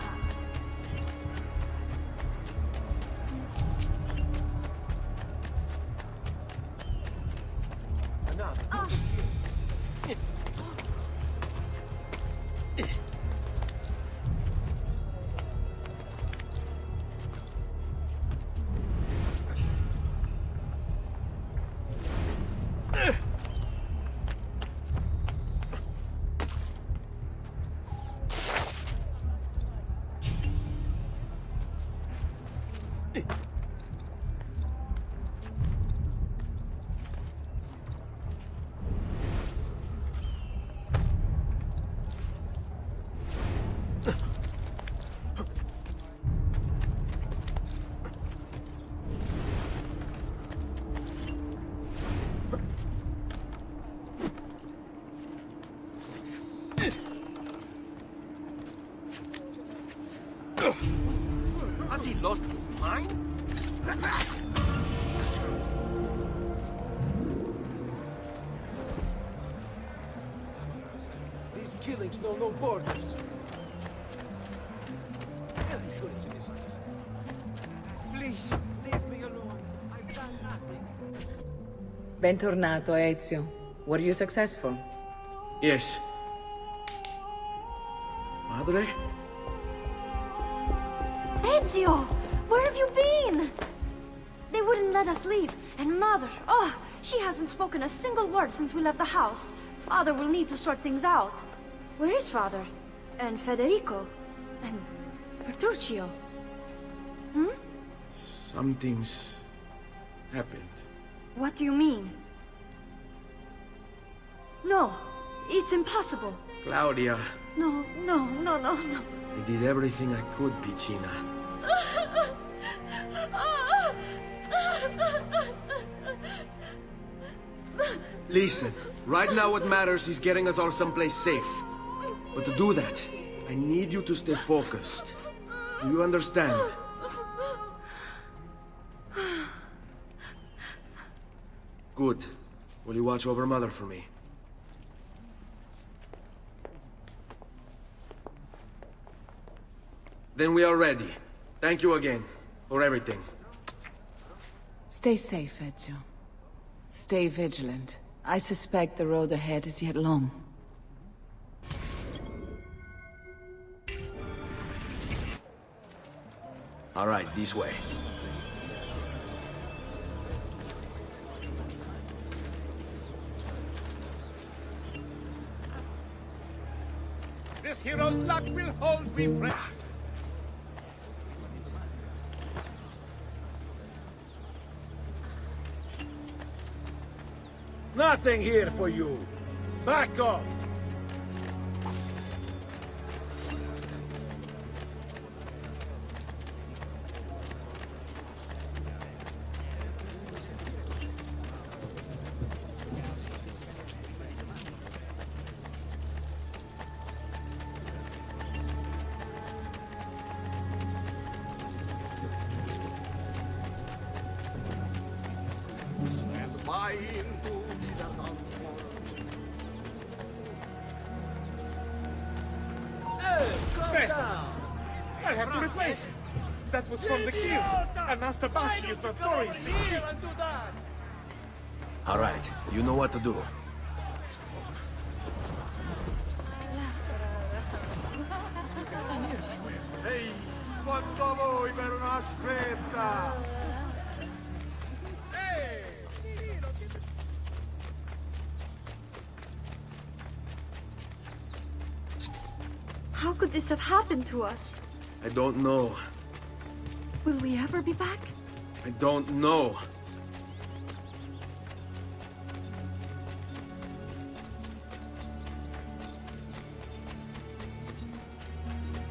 Has he lost his mind? These killings know no borders. I'm sure it's a misunderstanding. Please, leave me alone. I've done nothing. Bentornato, Ezio. Were you successful? Yes. Madre? Ezio! Where have you been? They wouldn't let us leave. And Mother, oh, she hasn't spoken a single word since we left the house. Father will need to sort things out. Where is Father? And Federico? And Petruccio? Hmm? Something's happened. What do you mean? No, it's impossible. Claudia, No, no, no, no, no. I did everything I could, Piccina. Listen, right now what matters is getting us all someplace safe. But to do that, I need you to stay focused. Do you understand? Good. Will you watch over Mother for me? Then we are ready. Thank you again for everything. Stay safe, Ezio. Stay vigilant. I suspect the road ahead is yet long. All right, this way. This hero's luck will hold me back. Nothing here for you. Back off. I have to replace it. That was from the kill, and Master Bazzi is notoriously cheap. All right, you know what to do. Ehi, quanto voi per una stretta! How could this have happened to us? I don't know. Will we ever be back? I don't know.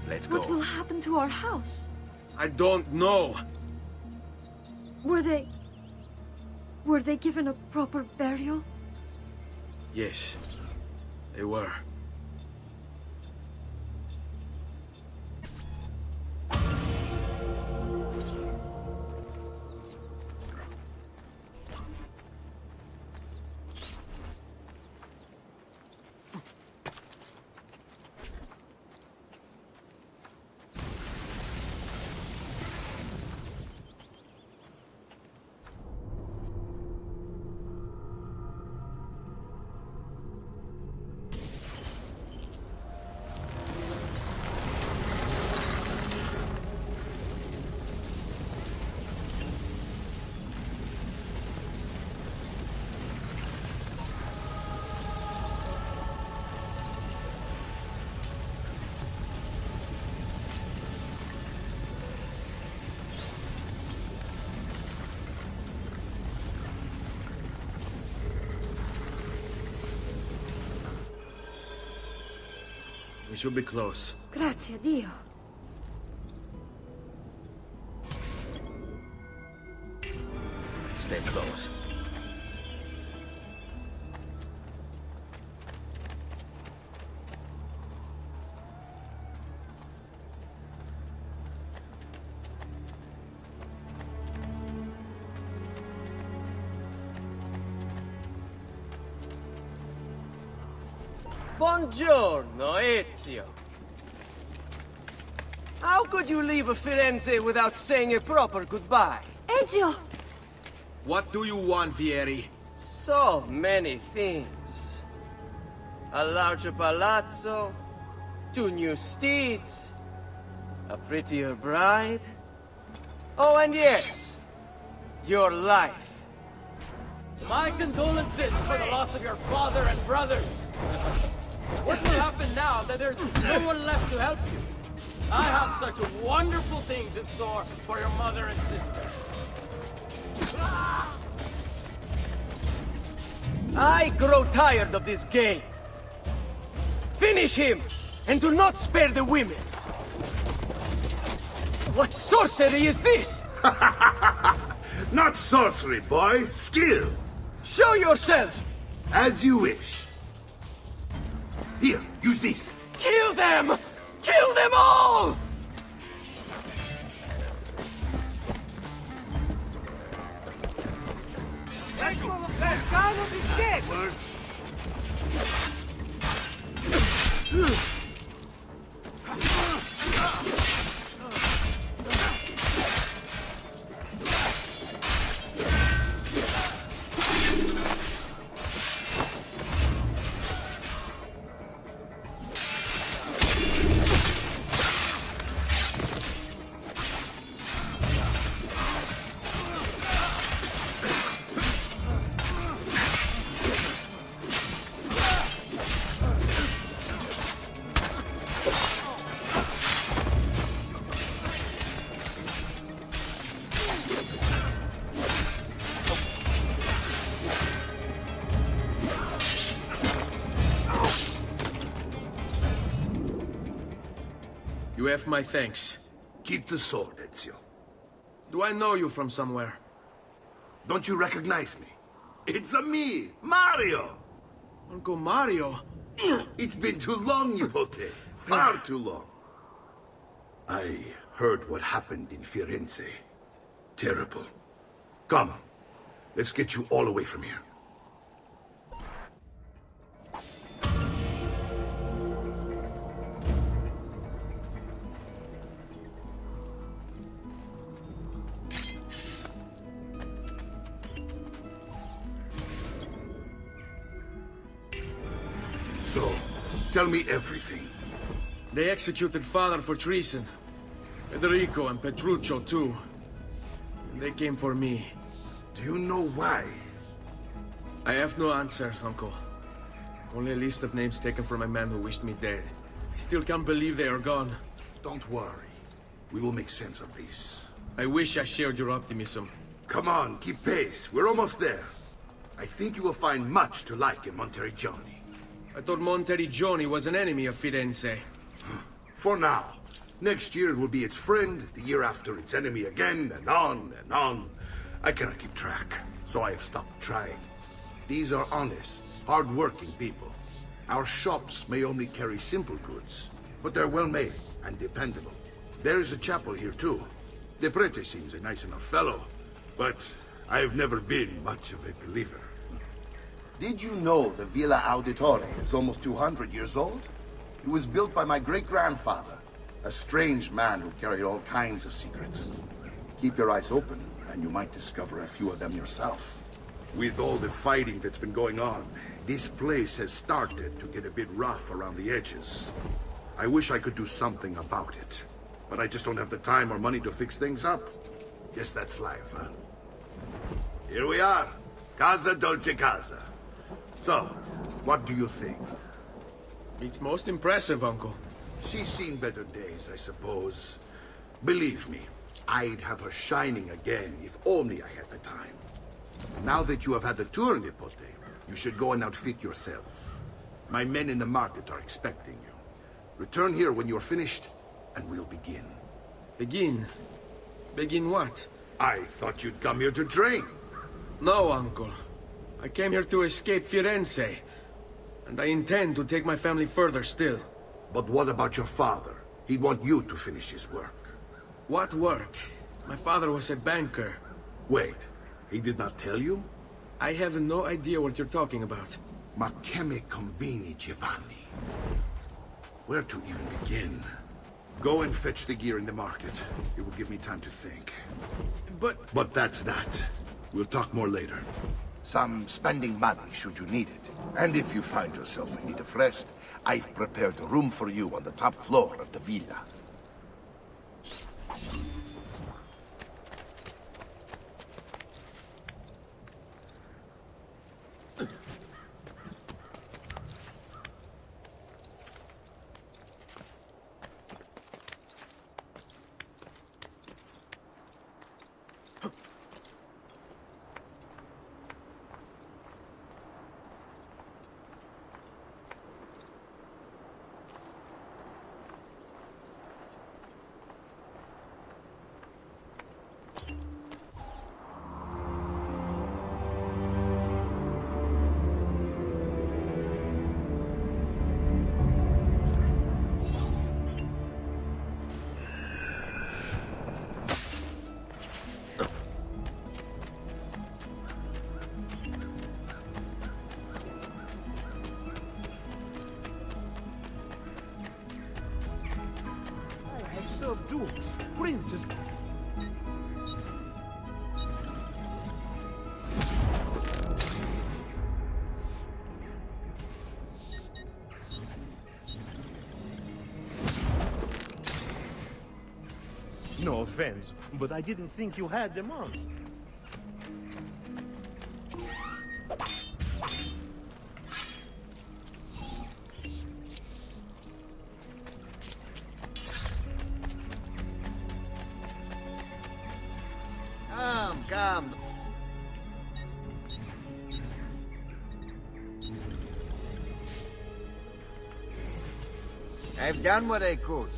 Let's go. What will happen to our house? I don't know. Were they given a proper burial? Yes, they were. We should be close. Grazie a Dio. Stay close. Buongiorno, Ezio. How could you leave Firenze without saying a proper goodbye? Ezio! What do you want, Vieri? So many things. A larger palazzo, 2 new steeds, a prettier bride. Oh, and yes, your life. My condolences for the loss of your father and brothers. What will happen now that there's no one left to help you? I have such wonderful things in store for your mother and sister. I grow tired of this game. Finish him, and do not spare the women. What sorcery is this? Not sorcery, boy. Skill. Show yourself. As you wish. Here, use this. Kill them! Kill them all! Carlos is dead! You have my thanks. Keep the sword, Ezio. Do I know you from somewhere? Don't you recognize me? It's a me, Mario! Uncle Mario? It's been too long, Nipote. Far too long. I heard what happened in Firenze. Terrible. Come. Let's get you all away from here. So, tell me everything. They executed father for treason. Federico and Petruccio too. And they came for me. Do you know why? I have no answers, Uncle. Only a list of names taken from a man who wished me dead. I still can't believe they are gone. Don't worry. We will make sense of this. I wish I shared your optimism. Come on, keep pace. We're almost there. I think you will find much to like in Monteriggioni. I thought Monteriggioni was an enemy of Firenze. For now. Next year it will be its friend, the year after its enemy again, and on and on. I cannot keep track, so I have stopped trying. These are honest, hard-working people. Our shops may only carry simple goods, but they're well-made and dependable. There is a chapel here too. The prete seems a nice enough fellow, but I have never been much of a believer. Did you know the Villa Auditore is almost 200 years old? It was built by my great-grandfather, a strange man who carried all kinds of secrets. Keep your eyes open, and you might discover a few of them yourself. With all the fighting that's been going on, this place has started to get a bit rough around the edges. I wish I could do something about it, but I just don't have the time or money to fix things up. Guess that's life, huh? Here we are. Casa Dolce Casa. So, what do you think? It's most impressive, Uncle. She's seen better days, I suppose. Believe me, I'd have her shining again if only I had the time. Now that you have had the tour, Nipote, you should go and outfit yourself. My men in the market are expecting you. Return here when you're finished, and we'll begin. Begin? Begin what? I thought you'd come here to train. No, Uncle. I came here to escape Firenze. And I intend to take my family further still. But what about your father? He'd want you to finish his work. What work? My father was a banker. Wait, he did not tell you? I have no idea what you're talking about. Ma che me combini, Giovanni? Where to even begin? Go and fetch the gear in the market. It will give me time to think. But that's that. We'll talk more later. Some spending money should you need it. And if you find yourself in need of rest, I've prepared a room for you on the top floor of the villa. Dukes, princes. No offense, but I didn't think you had them on. Come. I've done what I could,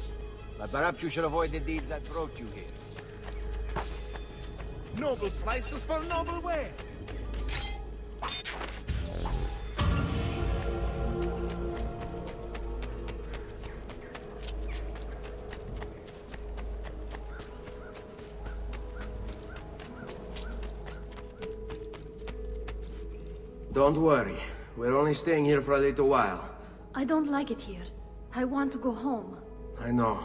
but perhaps you should avoid the deeds that brought you here. Noble prices for noble way. Don't worry. We're only staying here for a little while. I don't like it here. I want to go home. I know.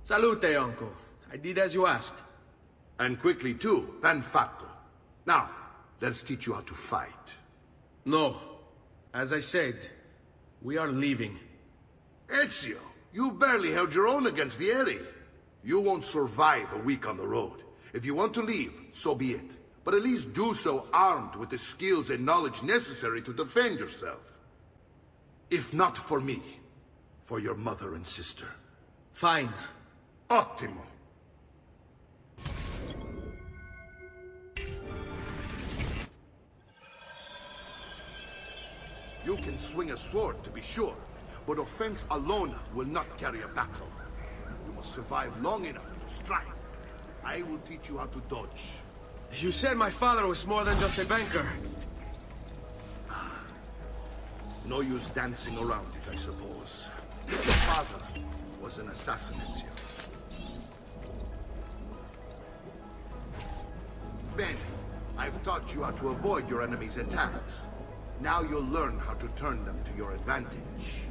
Salute, uncle. I did as you asked. And quickly too, ben fatto. Now, let's teach you how to fight. No. As I said, we are leaving. Ezio, you barely held your own against Vieri. You won't survive a week on the road. If you want to leave, so be it. But at least do so armed with the skills and knowledge necessary to defend yourself. If not for me, for your mother and sister. Fine. Ottimo. You can swing a sword, to be sure, but offense alone will not carry a battle. You must survive long enough to strike. I will teach you how to dodge. You said my father was more than just a banker. No use dancing around it, I suppose. Your father was an assassin, Ezio. Ben, I've taught you how to avoid your enemy's attacks. Now you'll learn how to turn them to your advantage.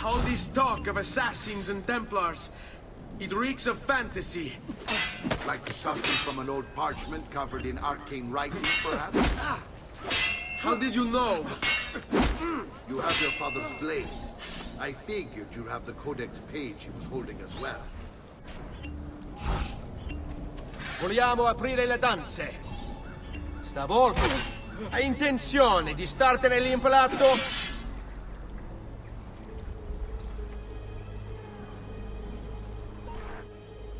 All this talk of assassins and Templars, it reeks of fantasy. Like something from an old parchment covered in arcane writing, perhaps? How did you know? You have your father's blade. I figured you'd have the codex page he was holding as well. Vogliamo aprire le danze. Stavolta hai intenzione di startene l'impalato?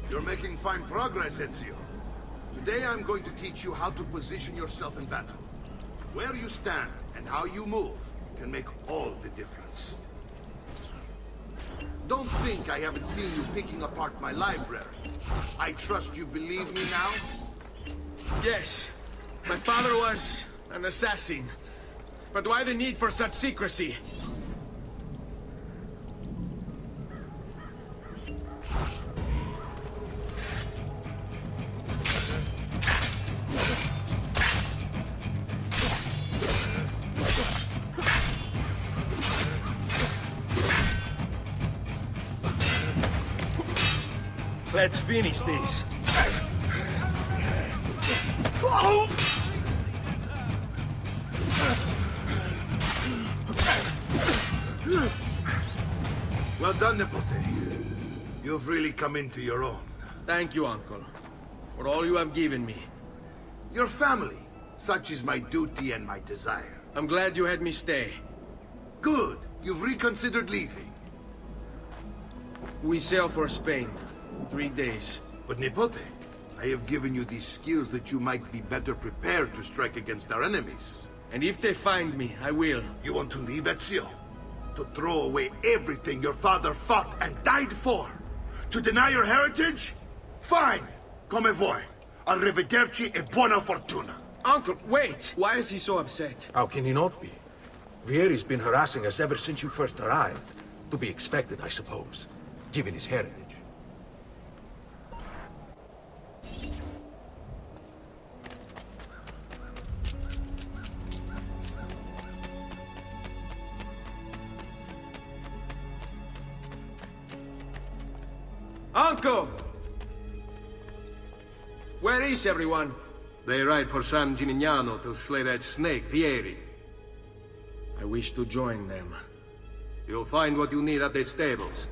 You're making fine progress, Ezio. Today I'm going to teach you how to position yourself in battle. Where you stand and how you move can make all the difference. Don't think I haven't seen you picking apart my library. I trust you believe me now? Yes. My father was an assassin. But why the need for such secrecy? Let's finish this. Well done, Nipote. You've really come into your own. Thank you, Uncle, for all you have given me. Your family. Such is my duty and my desire. I'm glad you had me stay. Good. You've reconsidered leaving. We sail for Spain. 3 days. But Nipote, I have given you these skills that you might be better prepared to strike against our enemies. And if they find me, I will. You want to leave, Ezio? To throw away everything your father fought and died for? To deny your heritage? Fine! Come vuoi. Arrivederci e buona fortuna. Uncle, wait! Why is he so upset? How can he not be? Vieri's been harassing us ever since you first arrived. To be expected, I suppose, given his heritage. Uncle! Where is everyone? They ride for San Gimignano to slay that snake, Vieri. I wish to join them. You'll find what you need at the stables.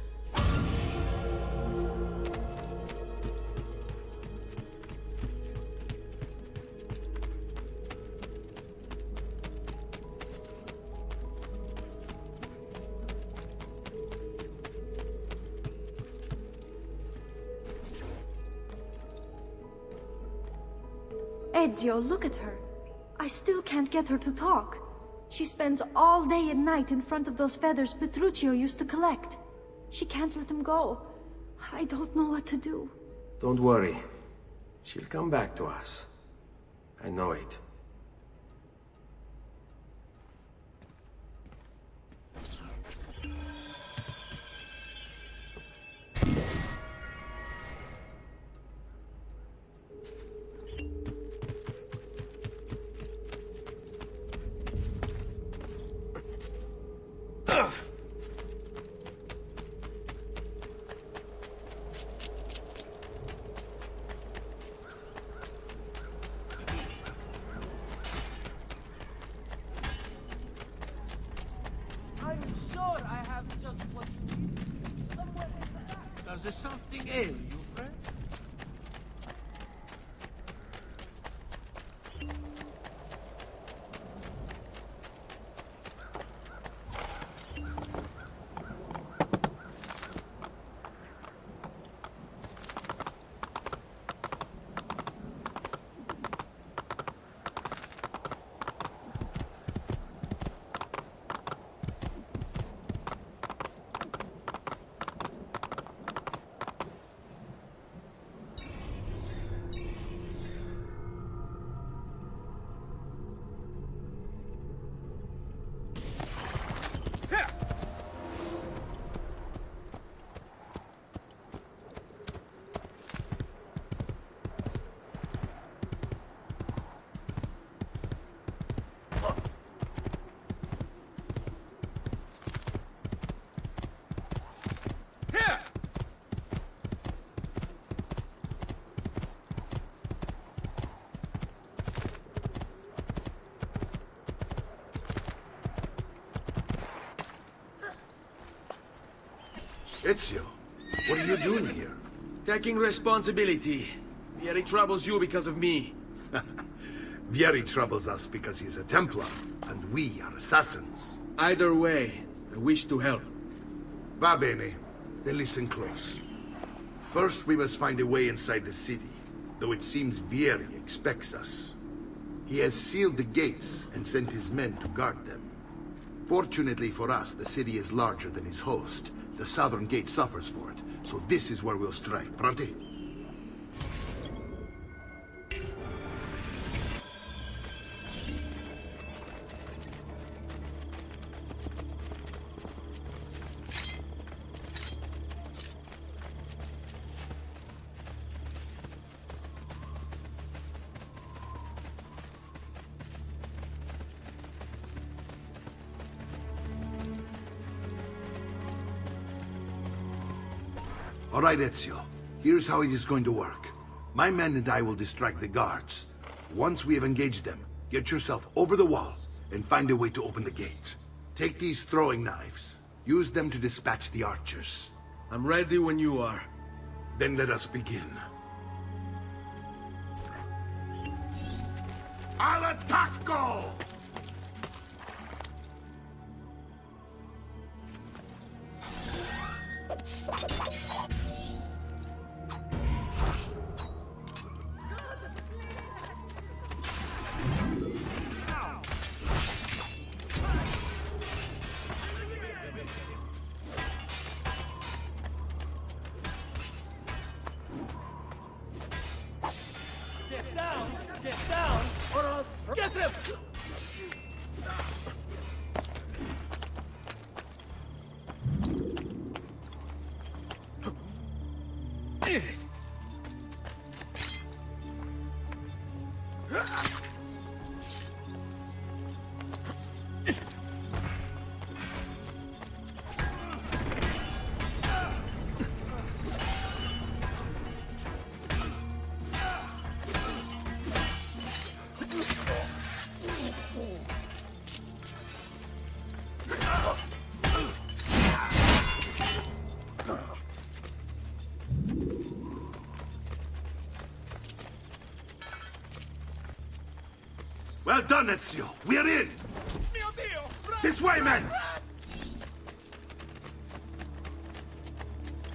Ezio, look at her. I still can't get her to talk. She spends all day and night in front of those feathers Petruchio used to collect. She can't let him go. I don't know what to do. Don't worry. She'll come back to us. I know it. I'm sure I have just what you need. Somewhere in the back. Does there something ail you, friend? Ezio, what are you doing here? Taking responsibility. Vieri troubles you because of me. Vieri troubles us because he's a Templar, and we are assassins. Either way, I wish to help. Va bene. Then listen close. First, we must find a way inside the city, though it seems Vieri expects us. He has sealed the gates and sent his men to guard them. Fortunately for us, the city is larger than his host. The southern gate suffers for it, so this is where we'll strike. Pronti? All right, Ezio. Here's how it is going to work. My men and I will distract the guards. Once we have engaged them, get yourself over the wall and find a way to open the gate. Take these throwing knives. Use them to dispatch the archers. I'm ready when you are. Then let us begin. Al attacco! Get down, or I'll get him! Well done, Ezio. We're in! This way, men!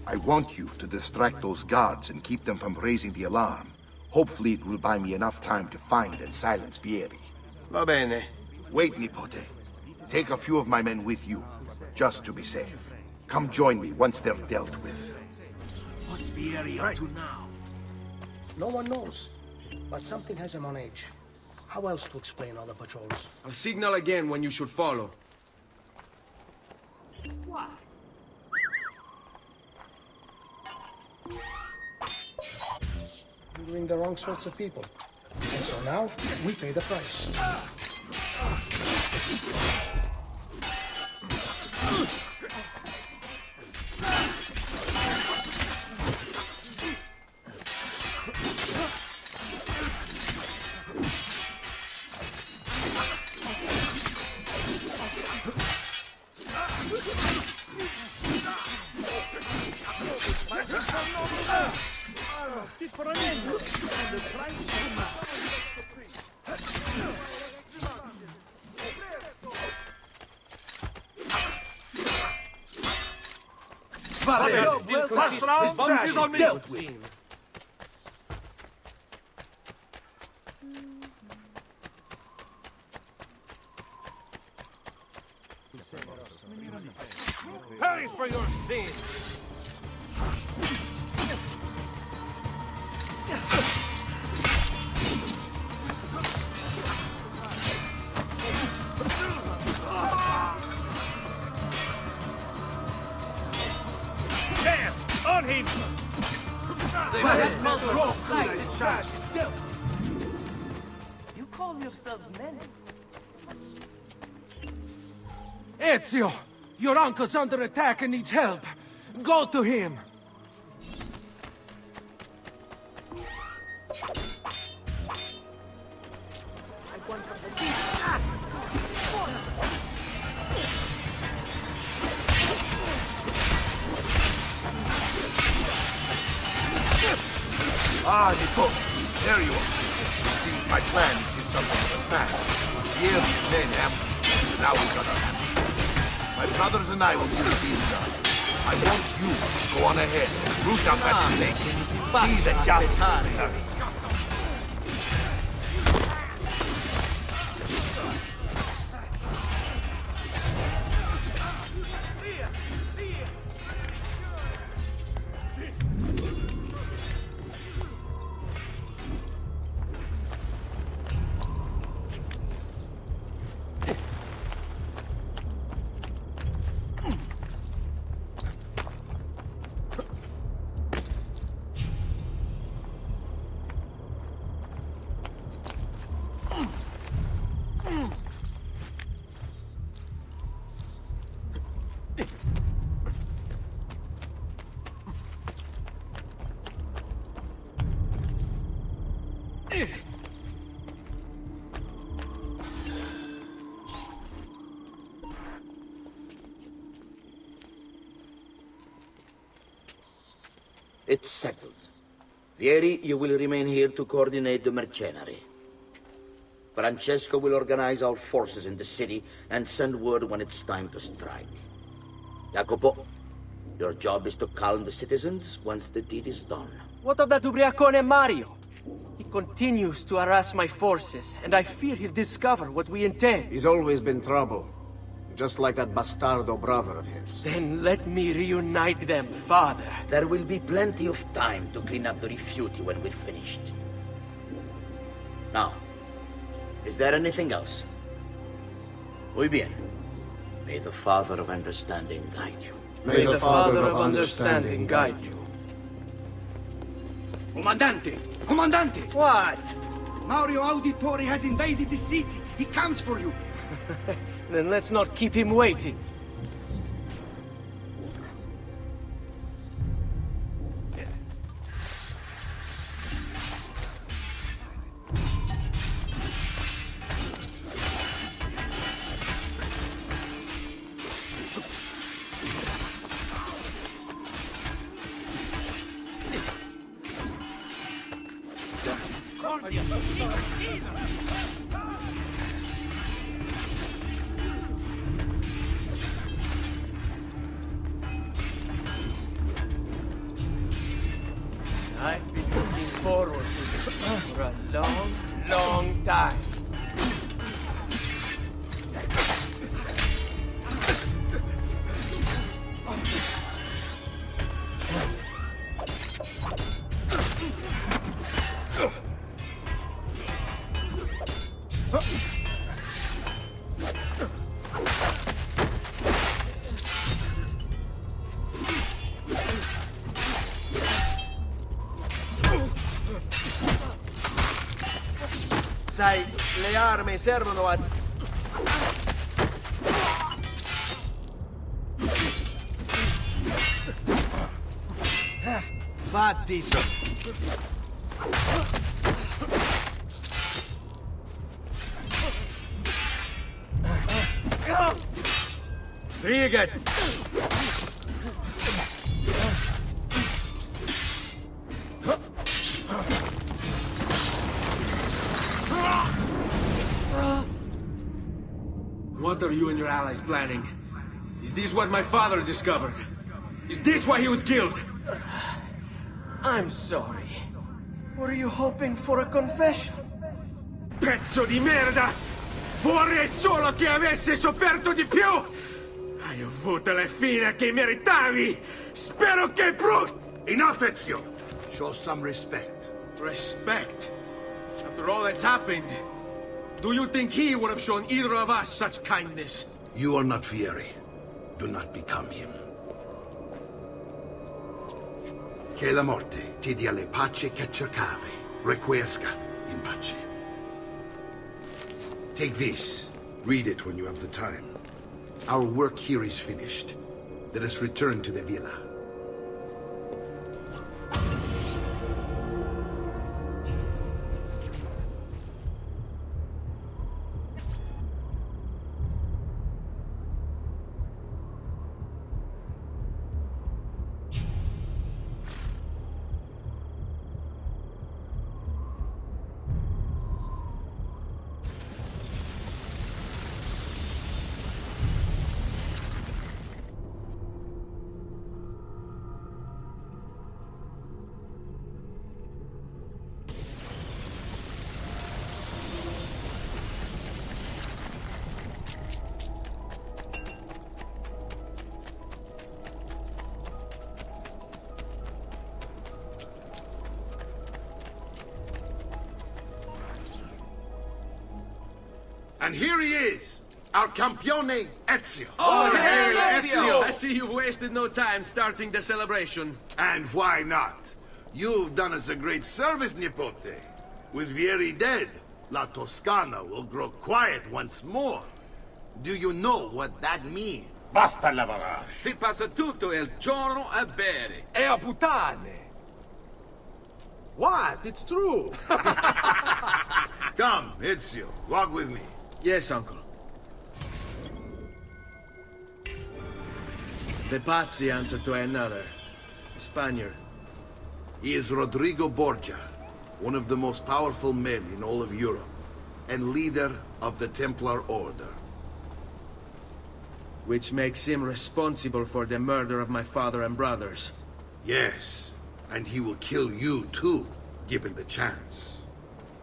I want you to distract those guards and keep them from raising the alarm. Hopefully it will buy me enough time to find and silence Vieri. Va bene. Wait, Nipote. Take a few of my men with you, just to be safe. Come join me once they're dealt with. What's Vieri up to now? No one knows, but something has him on edge. How else to explain all the patrols? I'll signal again when you should follow. You're doing the wrong sorts of people. And so now, we pay the price. Last round is on me. Dealt with. Pay for your sins. Damn! On him! You call yourselves men? Ezio! Your uncle's under attack and needs help. Go to him. Ah, Nico, there you are. Seems my plan is something of a snap. Here is then ambush. Now we got our hands. My brothers and I will see the deal done. I want you to go on ahead and root out that snake. See the justice. It's settled. Vieri, you will remain here to coordinate the mercenary. Francesco will organize our forces in the city and send word when it's time to strike. Jacopo, your job is to calm the citizens once the deed is done. What of that ubriacone Mario? He continues to harass my forces, and I fear he'll discover what we intend. He's always been trouble. Just like that bastardo brother of his. Then let me reunite them, father. There will be plenty of time to clean up the rifiuti when we're finished. Now, is there anything else? Muy bien. May the Father of Understanding guide you. May the Father of Understanding guide you. Comandante! Comandante! What? Mario Auditore has invaded the city. He comes for you. Then let's not keep him waiting. I've been looking forward to this for a long, long time. Sai, le armi servono a... Fatti so... Riga! What are you and your allies planning? Is this what my father discovered? Is this why he was killed? I'm sorry. Were you hoping for a confession? Pezzo di merda! Vorrei solo che avesse sofferto di più! Hai avuto la fine che meritavi! Spero che Enough, Ezio! Show some respect. Respect? After all that's happened, do you think he would have shown either of us such kindness? You are not Fieri. Do not become him. Che la morte ti dia le pace che cercavi. Requiesca in pace. Take this. Read it when you have the time. Our work here is finished. Let us return to the villa. And here he is, our campione Ezio. Oh, hey, Ezio! I see you wasted no time starting the celebration. And why not? You've done us a great service, Nipote. With Vieri dead, La Toscana will grow quiet once more. Do you know what that means? Basta lavorare. Si passa tutto il giorno a bere. E a puttane! What? It's true! Come, Ezio, walk with me. Yes, uncle. The Pazzi answer to another. A Spaniard. He is Rodrigo Borgia, one of the most powerful men in all of Europe, and leader of the Templar Order. Which makes him responsible for the murder of my father and brothers. Yes, and he will kill you too, given the chance.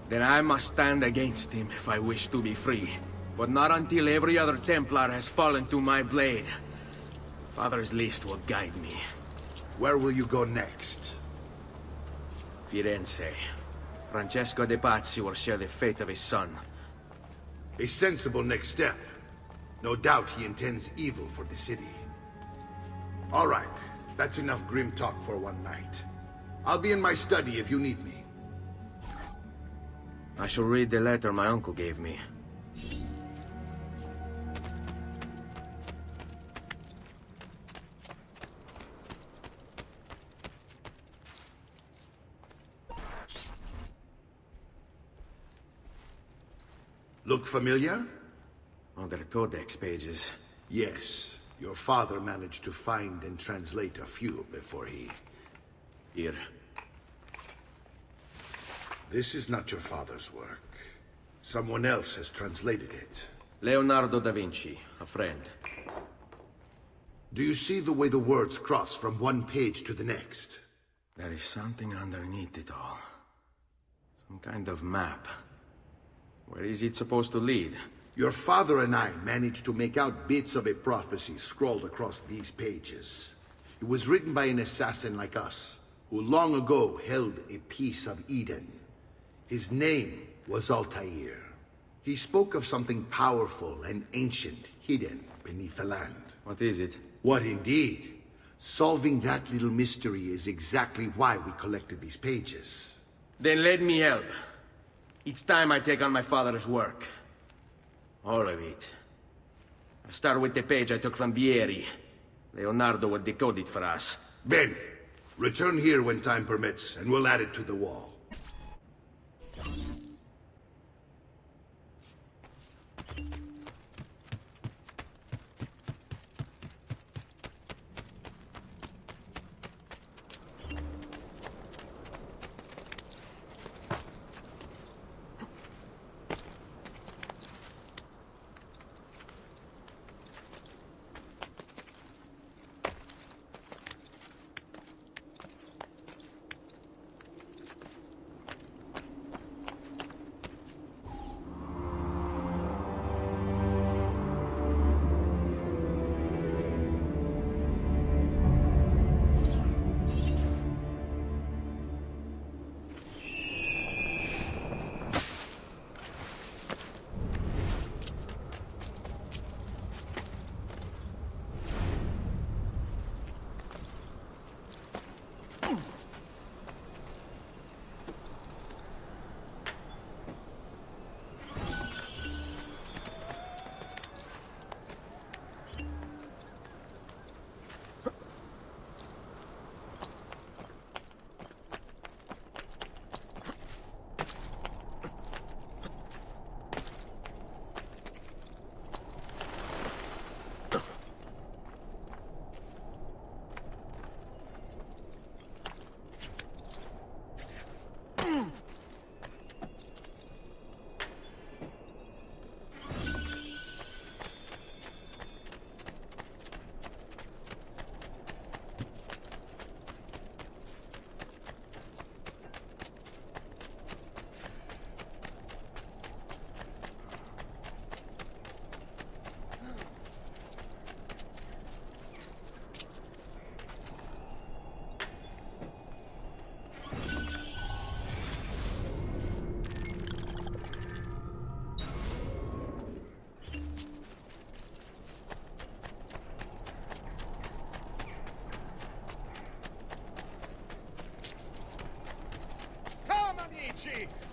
Then I must stand against him if I wish to be free. But not until every other Templar has fallen to my blade. Father's list will guide me. Where will you go next? Firenze. Francesco de Pazzi will share the fate of his son. A sensible next step. No doubt he intends evil for the city. All right, that's enough grim talk for one night. I'll be in my study if you need me. I shall read the letter my uncle gave me. Look familiar? On their codex pages. Yes. Your father managed to find and translate a few before he... Here. This is not your father's work. Someone else has translated it. Leonardo da Vinci, a friend. Do you see the way the words cross from one page to the next? There is something underneath it all. Some kind of map. Where is it supposed to lead? Your father and I managed to make out bits of a prophecy scrawled across these pages. It was written by an assassin like us, who long ago held a piece of Eden. His name was Altair. He spoke of something powerful and ancient hidden beneath the land. What is it? What indeed? Solving that little mystery is exactly why we collected these pages. Then let me help. Each time I take on my father's work. All of it. I start with the page I took from Vieri. Leonardo will decode it for us. Bene. Return here when time permits, and we'll add it to the wall.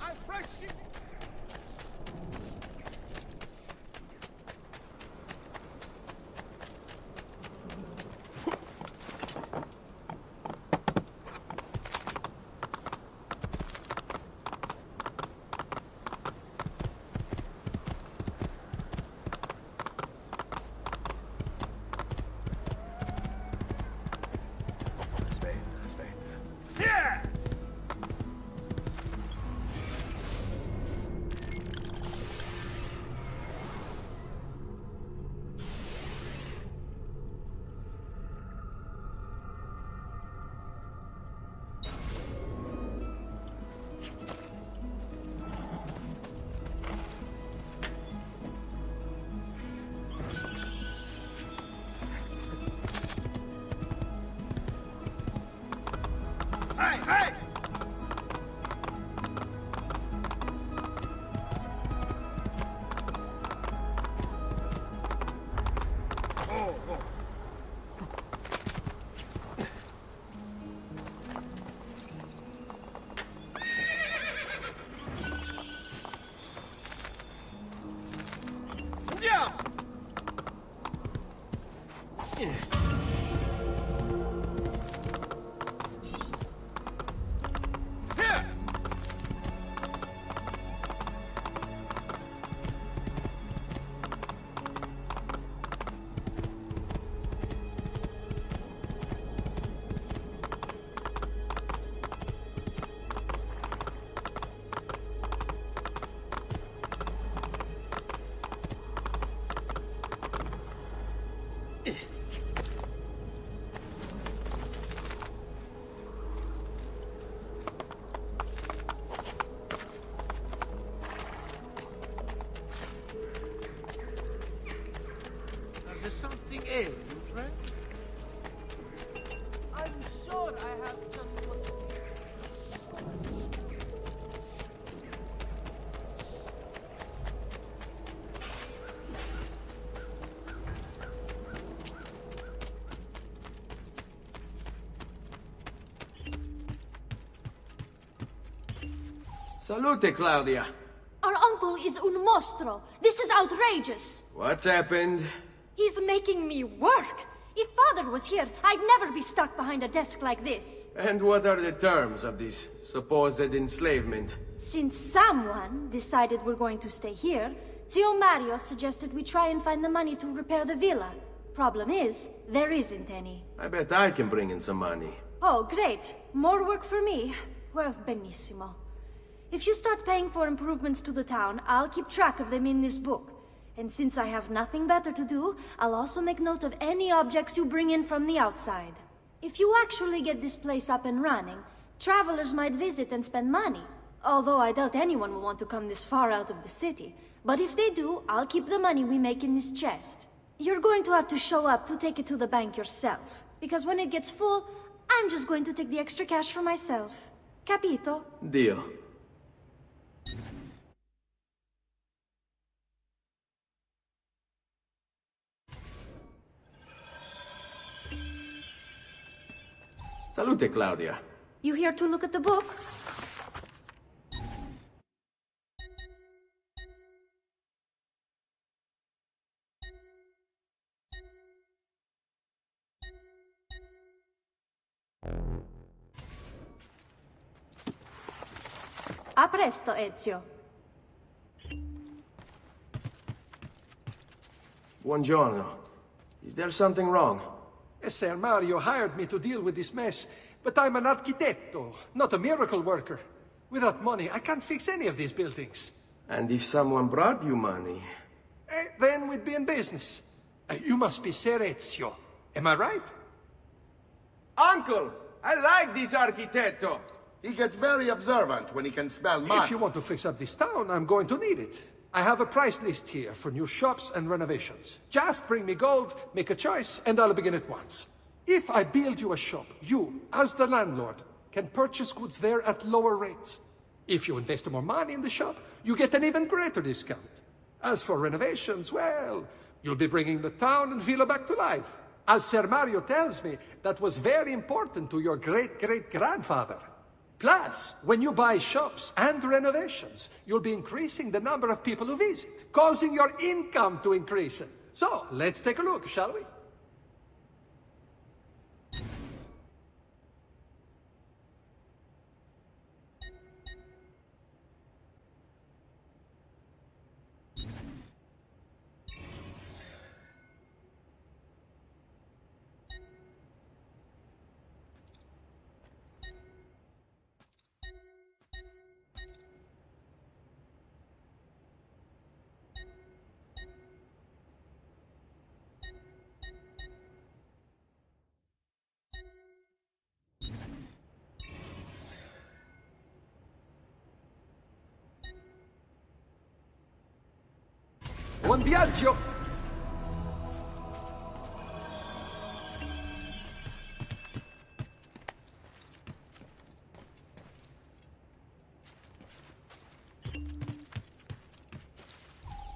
I'm fresh. Hey, hey! Andiamo! There's something ail you, friend? I'm sure I have just what Salute, Claudia. Our uncle is un mostro. This is outrageous. What's happened? He's making me work. If Father was here, I'd never be stuck behind a desk like this. And what are the terms of this supposed enslavement? Since someone decided we're going to stay here, Zio Mario suggested we try and find the money to repair the villa. Problem is, there isn't any. I bet I can bring in some money. Oh, great. More work for me. Well, benissimo. If you start paying for improvements to the town, I'll keep track of them in this book. And since I have nothing better to do, I'll also make note of any objects you bring in from the outside. If you actually get this place up and running, travelers might visit and spend money. Although I doubt anyone will want to come this far out of the city. But if they do, I'll keep the money we make in this chest. You're going to have to show up to take it to the bank yourself. Because when it gets full, I'm just going to take the extra cash for myself. Capito? Deal. Salute, Claudia. You here to look at the book? A presto, Ezio. Buongiorno. Is there something wrong? Ser Mario hired me to deal with this mess, but I'm an architetto, not a miracle worker. Without money, I can't fix any of these buildings. And if someone brought you money? Then we'd be in business. You must be Ser Ezio. Am I right? Uncle! I like this architetto! He gets very observant when he can smell money. If you want to fix up this town, I'm going to need it. I have a price list here for new shops and renovations. Just bring me gold, make a choice, and I'll begin at once. If I build you a shop, you, as the landlord, can purchase goods there at lower rates. If you invest more money in the shop, you get an even greater discount. As for renovations, well, you'll be bringing the town and villa back to life. As Ser Mario tells me, that was very important to your great-great-grandfather. Plus, when you buy shops and renovations, you'll be increasing the number of people who visit, causing your income to increase. So, let's take a look, shall we? Buon viaggio!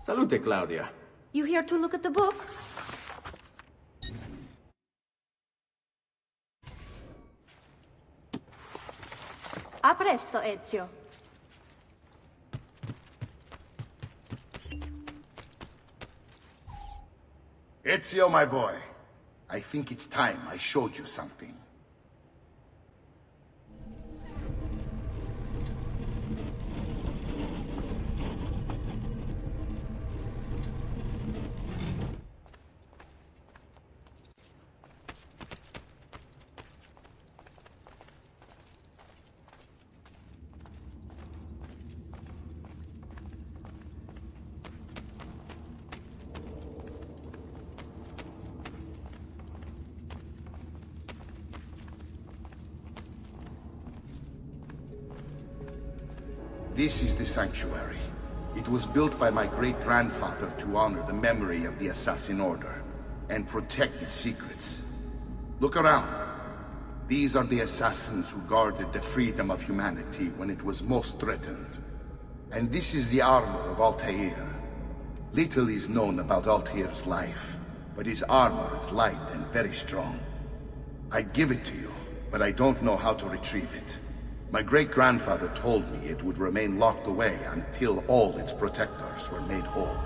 Salute, Claudia. You here to look at the book? A presto, Ezio. Ezio, my boy, I think it's time I showed you something. This is the sanctuary. It was built by my great-grandfather to honor the memory of the Assassin Order and protect its secrets. Look around. These are the assassins who guarded the freedom of humanity when it was most threatened. And this is the armor of Altair. Little is known about Altair's life, but his armor is light and very strong. I'd give it to you, but I don't know how to retrieve it. My great-grandfather told me it would remain locked away until all its protectors were made whole.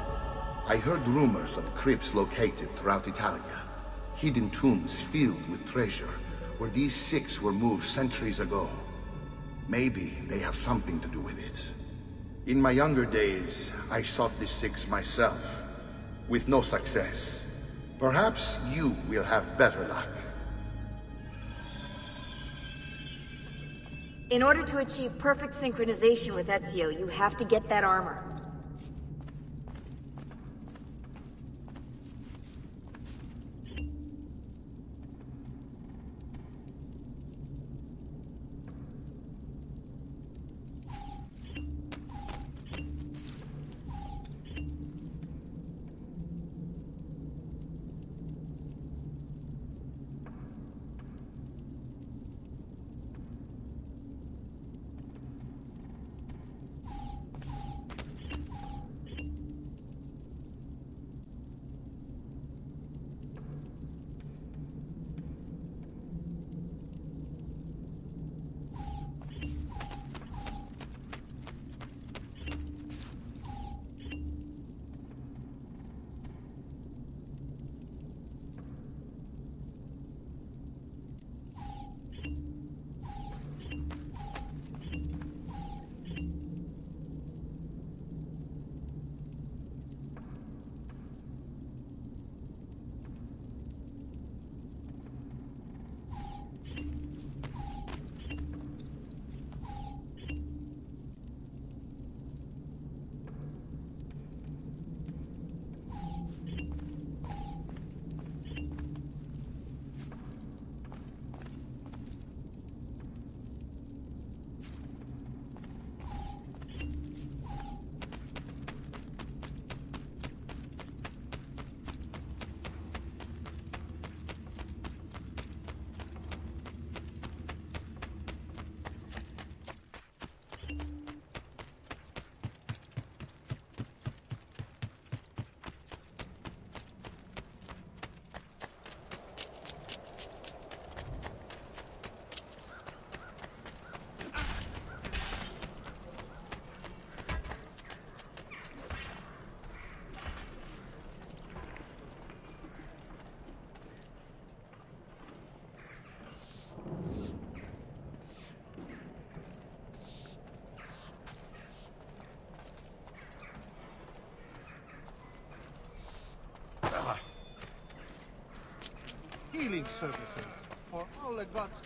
I heard rumors of crypts located throughout Italia, hidden tombs filled with treasure, where these six were moved centuries ago. Maybe they have something to do with it. In my younger days, I sought the six myself, with no success. Perhaps you will have better luck. In order to achieve perfect synchronization with Ezio, you have to get that armor. Healing services for all the gods.